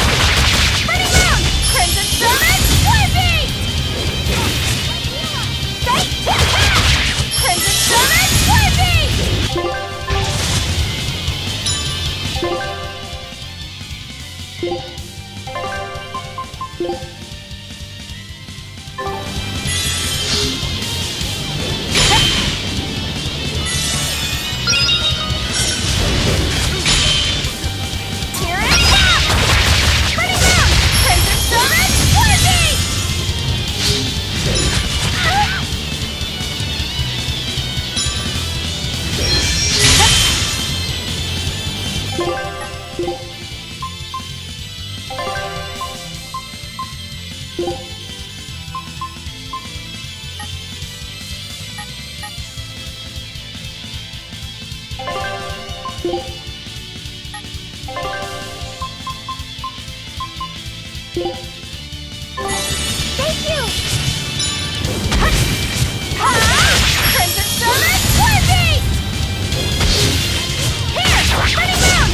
Put it down! Crimson Servant, Scorpion! Crimson Servant, Here it comes! Put it down! Crimson Servant, Scorpion! Thank you! Crimson Servant, Scorpion! Here! Put it down!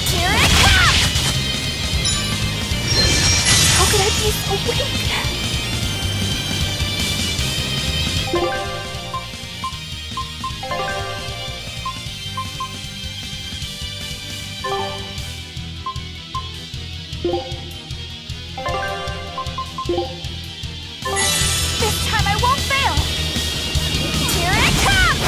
Here it comes! How could I be so weak? This time I won't fail! Here it comes!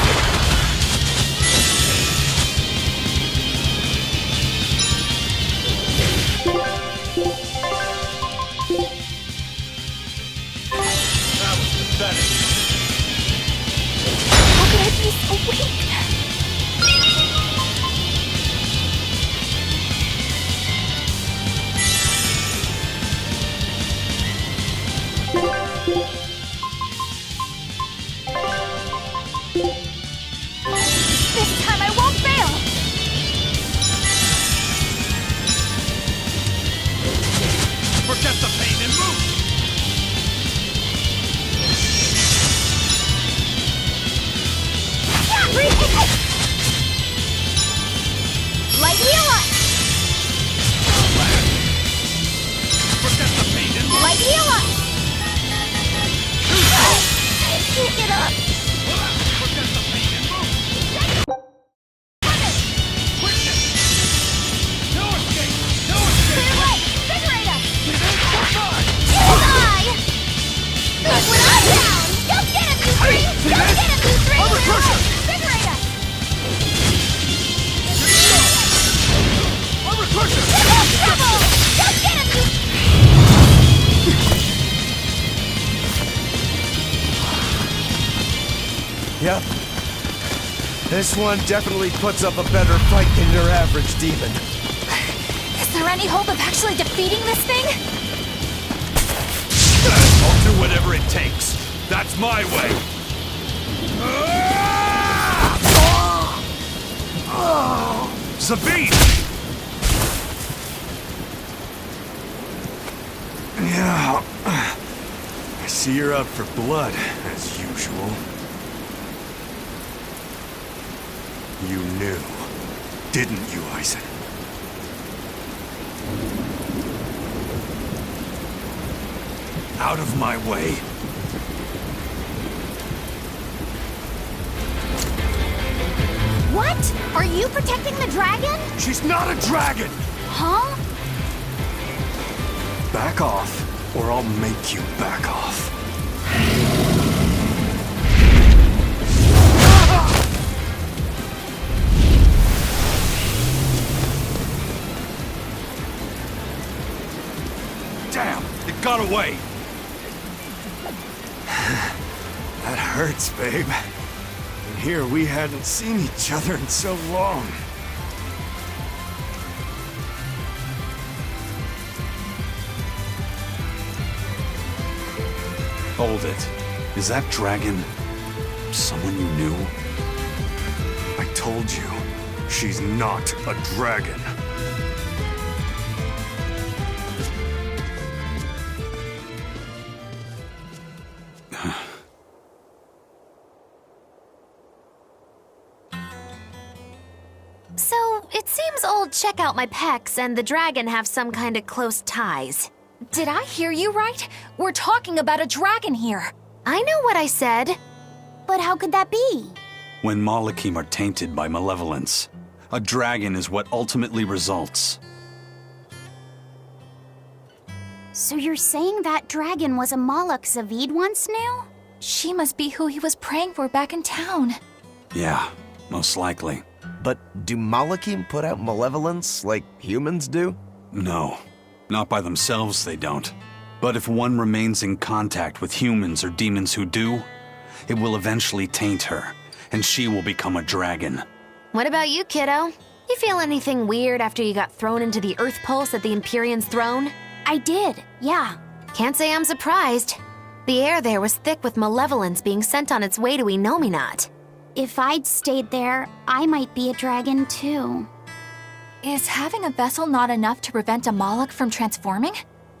Yep. This one definitely puts up a better fight than your average demon. Is there any hope of actually defeating this thing? I'll do whatever it takes. That's my way. Zavid! Yeah. I see you're out for blood, as usual. You knew, didn't you, Eisen? Out of my way. What? Are you protecting the dragon? She's not a dragon! Huh? Back off, or I'll make you back off. Damn, it got away. That hurts, babe. And here we hadn't seen each other in so long. Hold it. Is that dragon someone you knew? I told you, she's not a dragon. So, it seems old Check Out My Pecs and the dragon have some kind of close ties. Did I hear you right? We're talking about a dragon here. I know what I said. But how could that be? When Malachim are tainted by malevolence, a dragon is what ultimately results. So you're saying that dragon was a Moloch Zavid once knew? She must be who he was praying for back in town. Yeah, most likely. But do Malachim put out malevolence like humans do? No, not by themselves they don't. But if one remains in contact with humans or demons who do, it will eventually taint her, and she will become a dragon. What about you, kiddo? You feel anything weird after you got thrown into the Earth Pulse at the Empyrean's throne? I did, yeah. Can't say I'm surprised. The air there was thick with malevolence being sent on its way to Enominat. If I'd stayed there, I might be a dragon too. Is having a vessel not enough to prevent a Moloch from transforming?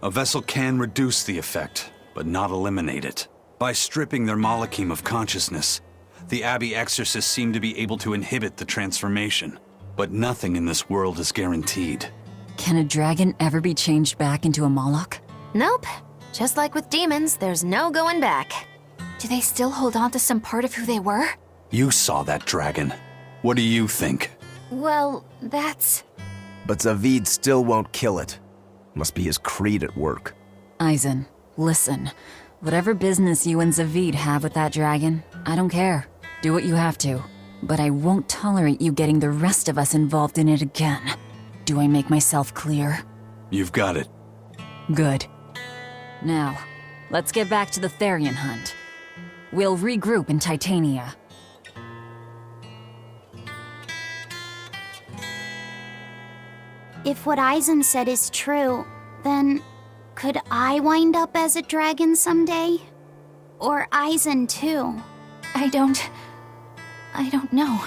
A vessel can reduce the effect, but not eliminate it. By stripping their Malachim of consciousness, the Abbey exorcists seem to be able to inhibit the transformation. But nothing in this world is guaranteed. Can a dragon ever be changed back into a Moloch? Nope. Just like with demons, there's no going back. Do they still hold on to some part of who they were? You saw that dragon. What do you think? Well, that's... But Zavid still won't kill it. Must be his creed at work. Eisen, listen. Whatever business you and Zavid have with that dragon, I don't care. Do what you have to. But I won't tolerate you getting the rest of us involved in it again. Do I make myself clear? You've got it. Good. Now, let's get back to the Therian hunt. We'll regroup in Titania. If what Eisen said is true, then could I wind up as a dragon someday? Or Eisen too? I don't know.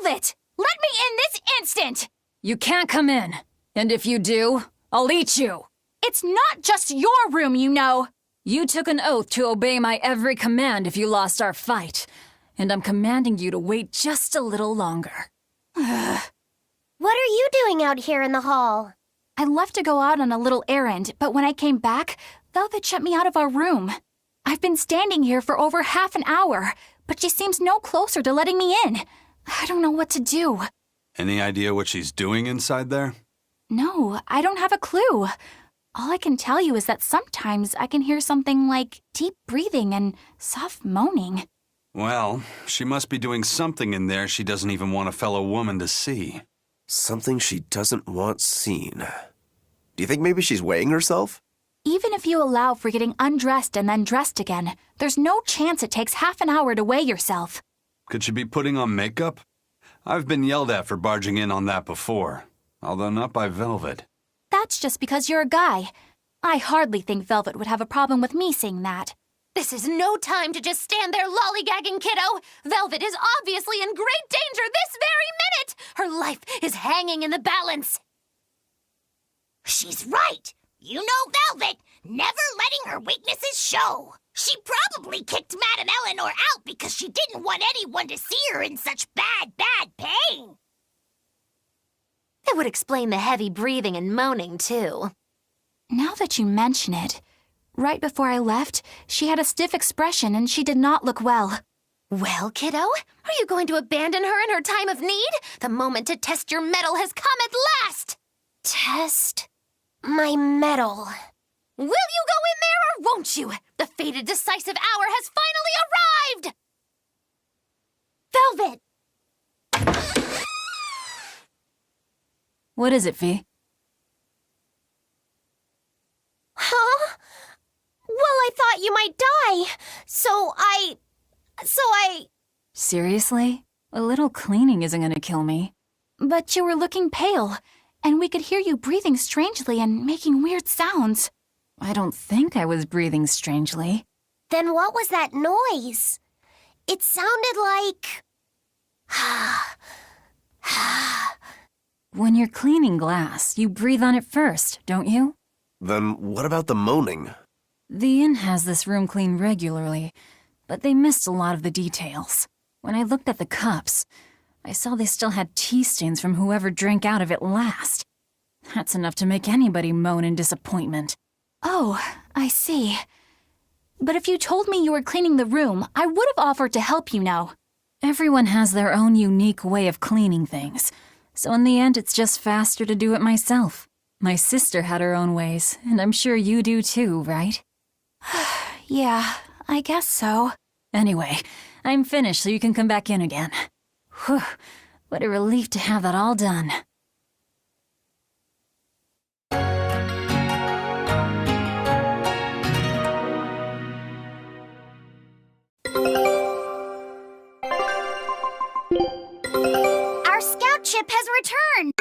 Velvet! Let me in this instant! You can't come in. And if you do, I'll eat you. It's not just your room, you know. You took an oath to obey my every command if you lost our fight. And I'm commanding you to wait just a little longer. What are you doing out here in the hall? I left to go out on a little errand, but when I came back, Velvet shut me out of our room. I've been standing here for over half an hour, but she seems no closer to letting me in. I don't know what to do. Any idea what she's doing inside there? No, I don't have a clue. All I can tell you is that sometimes I can hear something like deep breathing and soft moaning. Well, she must be doing something in there she doesn't even want a fellow woman to see. Something she doesn't want seen. Do you think maybe she's weighing herself? Even if you allow for getting undressed and then dressed again, there's no chance it takes half an hour to weigh yourself. Could she be putting on makeup? I've been yelled at for barging in on that before, although not by Velvet. That's just because you're a guy. I hardly think Velvet would have a problem with me saying that. This is no time to just stand there lollygagging, kiddo. Velvet is obviously in great danger this very minute. Her life is hanging in the balance. She's right. You know Velvet, never letting her weaknesses show. She probably kicked Madame Eleanor out because she didn't want anyone to see her in such bad pain. That would explain the heavy breathing and moaning, too. Now that you mention it, right before I left, she had a stiff expression and she did not look well. Well, kiddo, are you going to abandon her in her time of need? The moment to test your mettle has come at last! Test my mettle. Will you go in there or won't you? The fated decisive hour has finally arrived! Velvet! What is it, Fee? Huh? Well, I thought you might die, so I... Seriously? A little cleaning isn't gonna kill me. But you were looking pale, and we could hear you breathing strangely and making weird sounds. I don't think I was breathing strangely. Then what was that noise? It sounded like... When you're cleaning glass, you breathe on it first, don't you? Then what about the moaning? The inn has this room cleaned regularly, but they missed a lot of the details. When I looked at the cups, I saw they still had tea stains from whoever drank out of it last. That's enough to make anybody moan in disappointment. Oh, I see. But if you told me you were cleaning the room, I would have offered to help, you know. Everyone has their own unique way of cleaning things, so in the end it's just faster to do it myself. My sister had her own ways, and I'm sure you do too, right? Yeah, I guess so. Anyway, I'm finished so you can come back in again. Whew, what a relief to have that all done. Our scout ship has returned!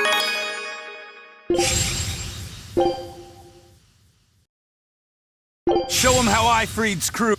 Show him how I freed Screw.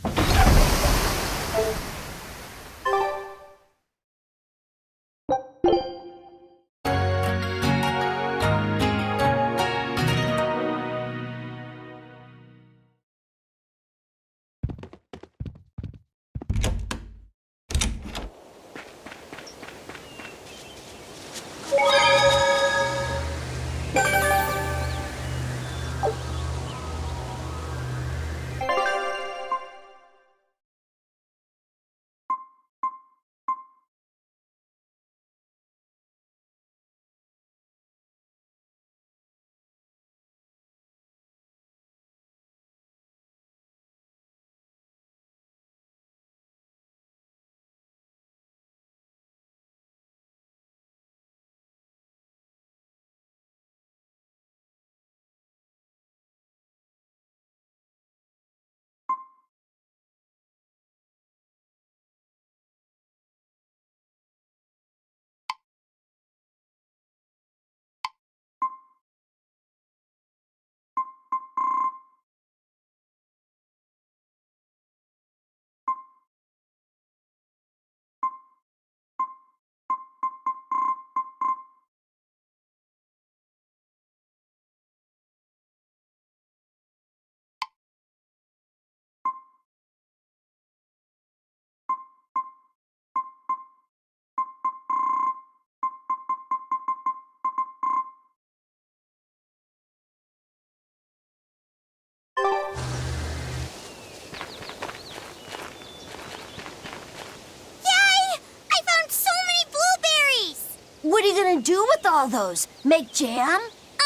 What are you gonna do with all those? Make jam?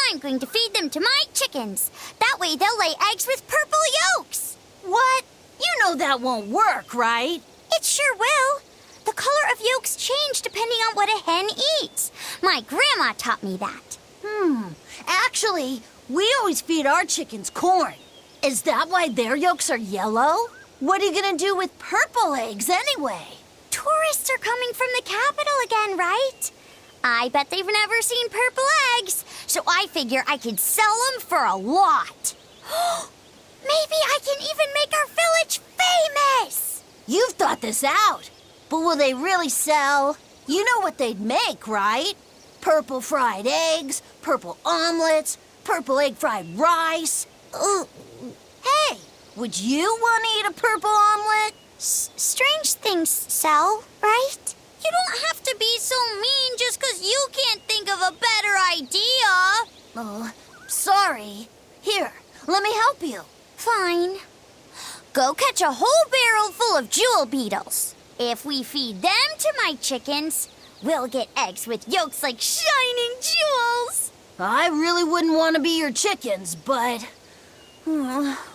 I'm going to feed them to my chickens. That way they'll lay eggs with purple yolks. What? You know that won't work, right? It sure will. The color of yolks change depending on what a hen eats. My grandma taught me that. Actually, we always feed our chickens corn. Is that why their yolks are yellow? What are you gonna do with purple eggs anyway? Tourists are coming from the capital again, right? I bet they've never seen purple eggs, so I figure I could sell them for a lot. Maybe I can even make our village famous! You've thought this out. But will they really sell? You know what they'd make, right? Purple fried eggs, purple omelets, purple egg fried rice. Hey, would you want to eat a purple omelet? Strange things sell, right? You don't have to be so mean just 'cause you can't think of a better idea. Oh, sorry. Here, let me help you. Fine. Go catch a whole barrel full of jewel beetles. If we feed them to my chickens, we'll get eggs with yolks like shining jewels. I really wouldn't want to be your chickens, but...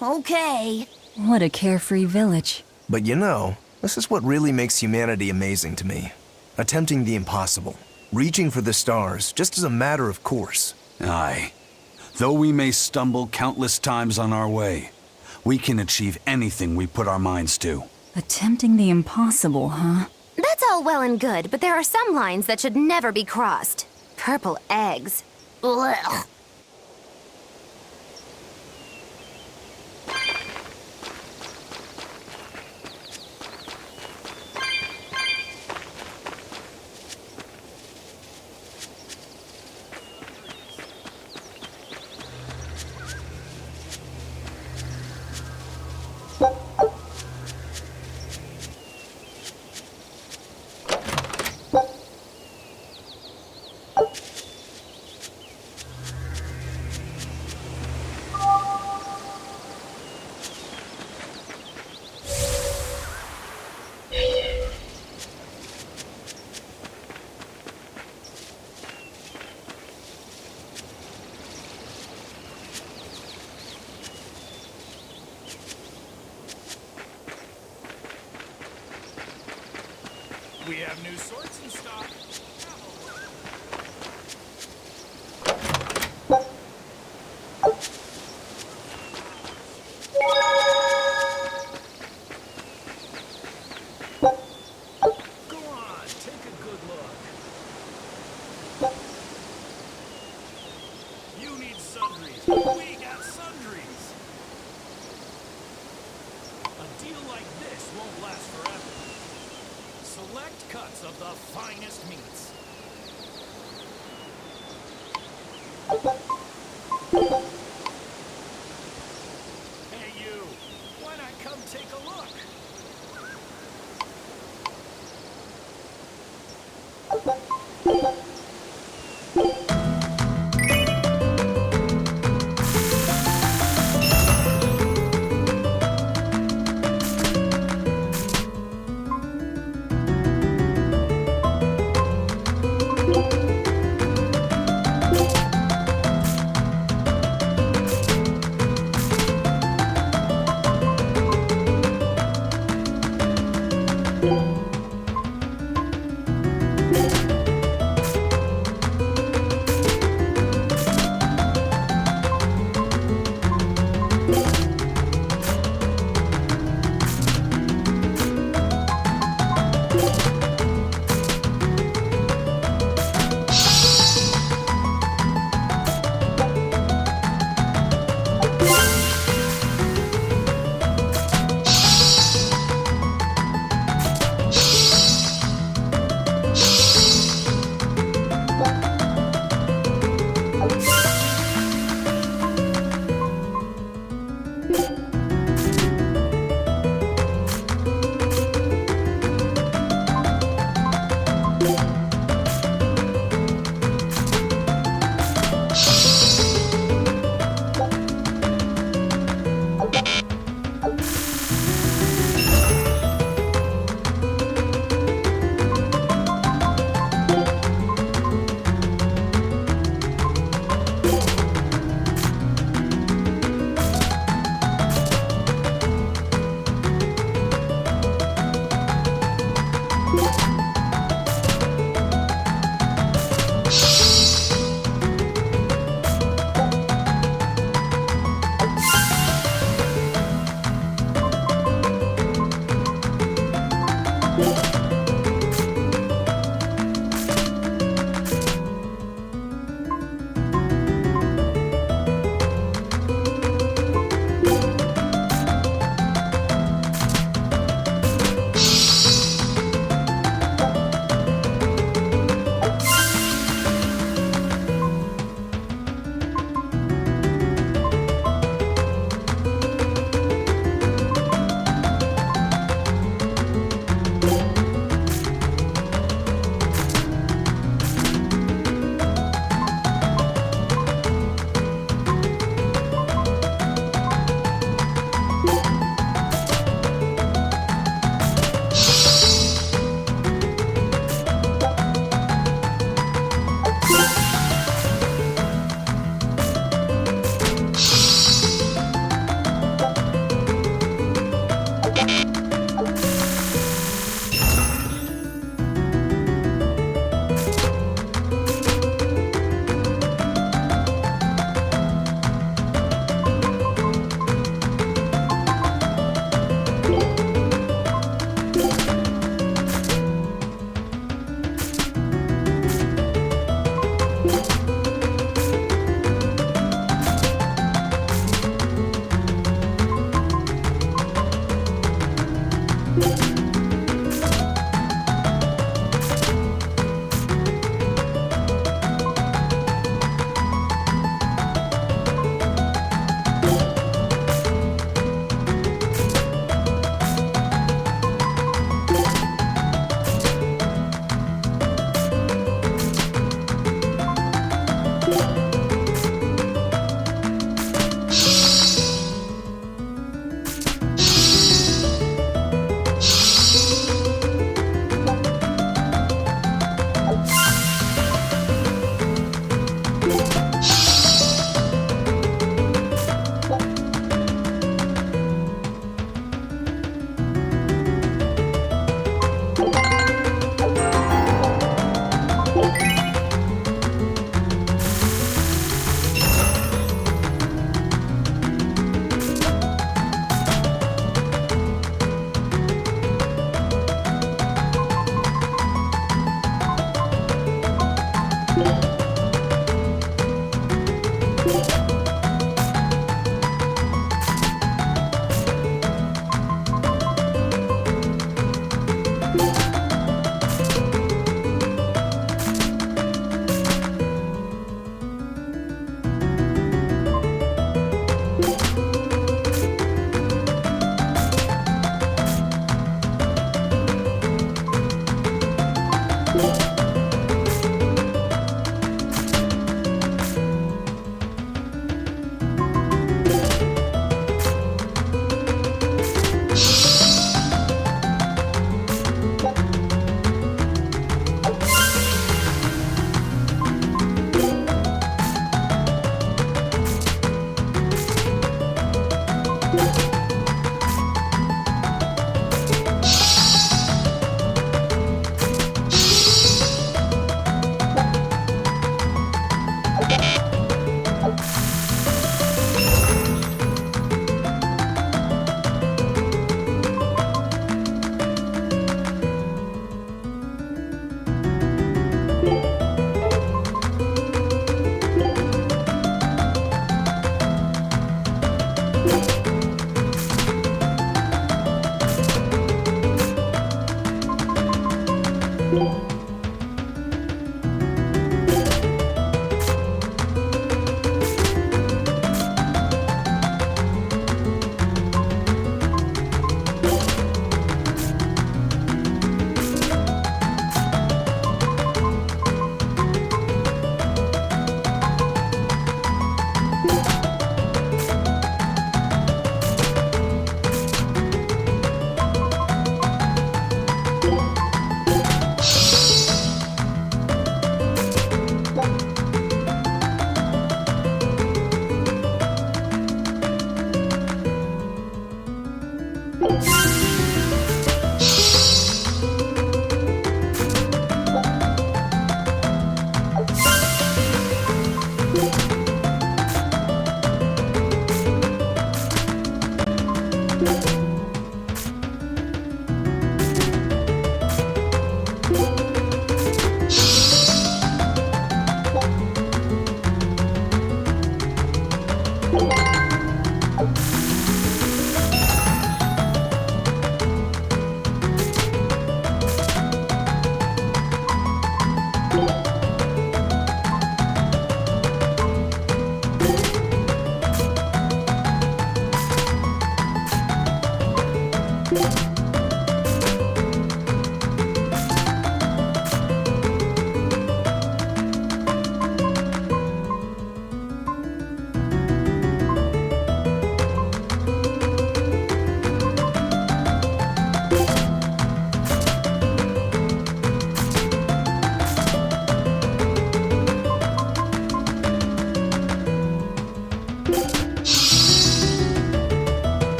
okay. What a carefree village. But you know, this is what really makes humanity amazing to me. Attempting the impossible. Reaching for the stars, just as a matter of course. Aye. Though we may stumble countless times on our way, we can achieve anything we put our minds to. Attempting the impossible, huh? That's all well and good, but there are some lines that should never be crossed. Purple eggs. Ugh. We have new sorts in stock. Go on, take a good look. You need sundries. We got sundries. A deal like this won't last forever. Select cuts of the finest meats. Hey you, why not come take a look?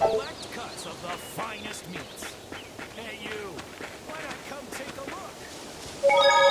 Select cuts of the finest meats. Hey, you. Why not come take a look?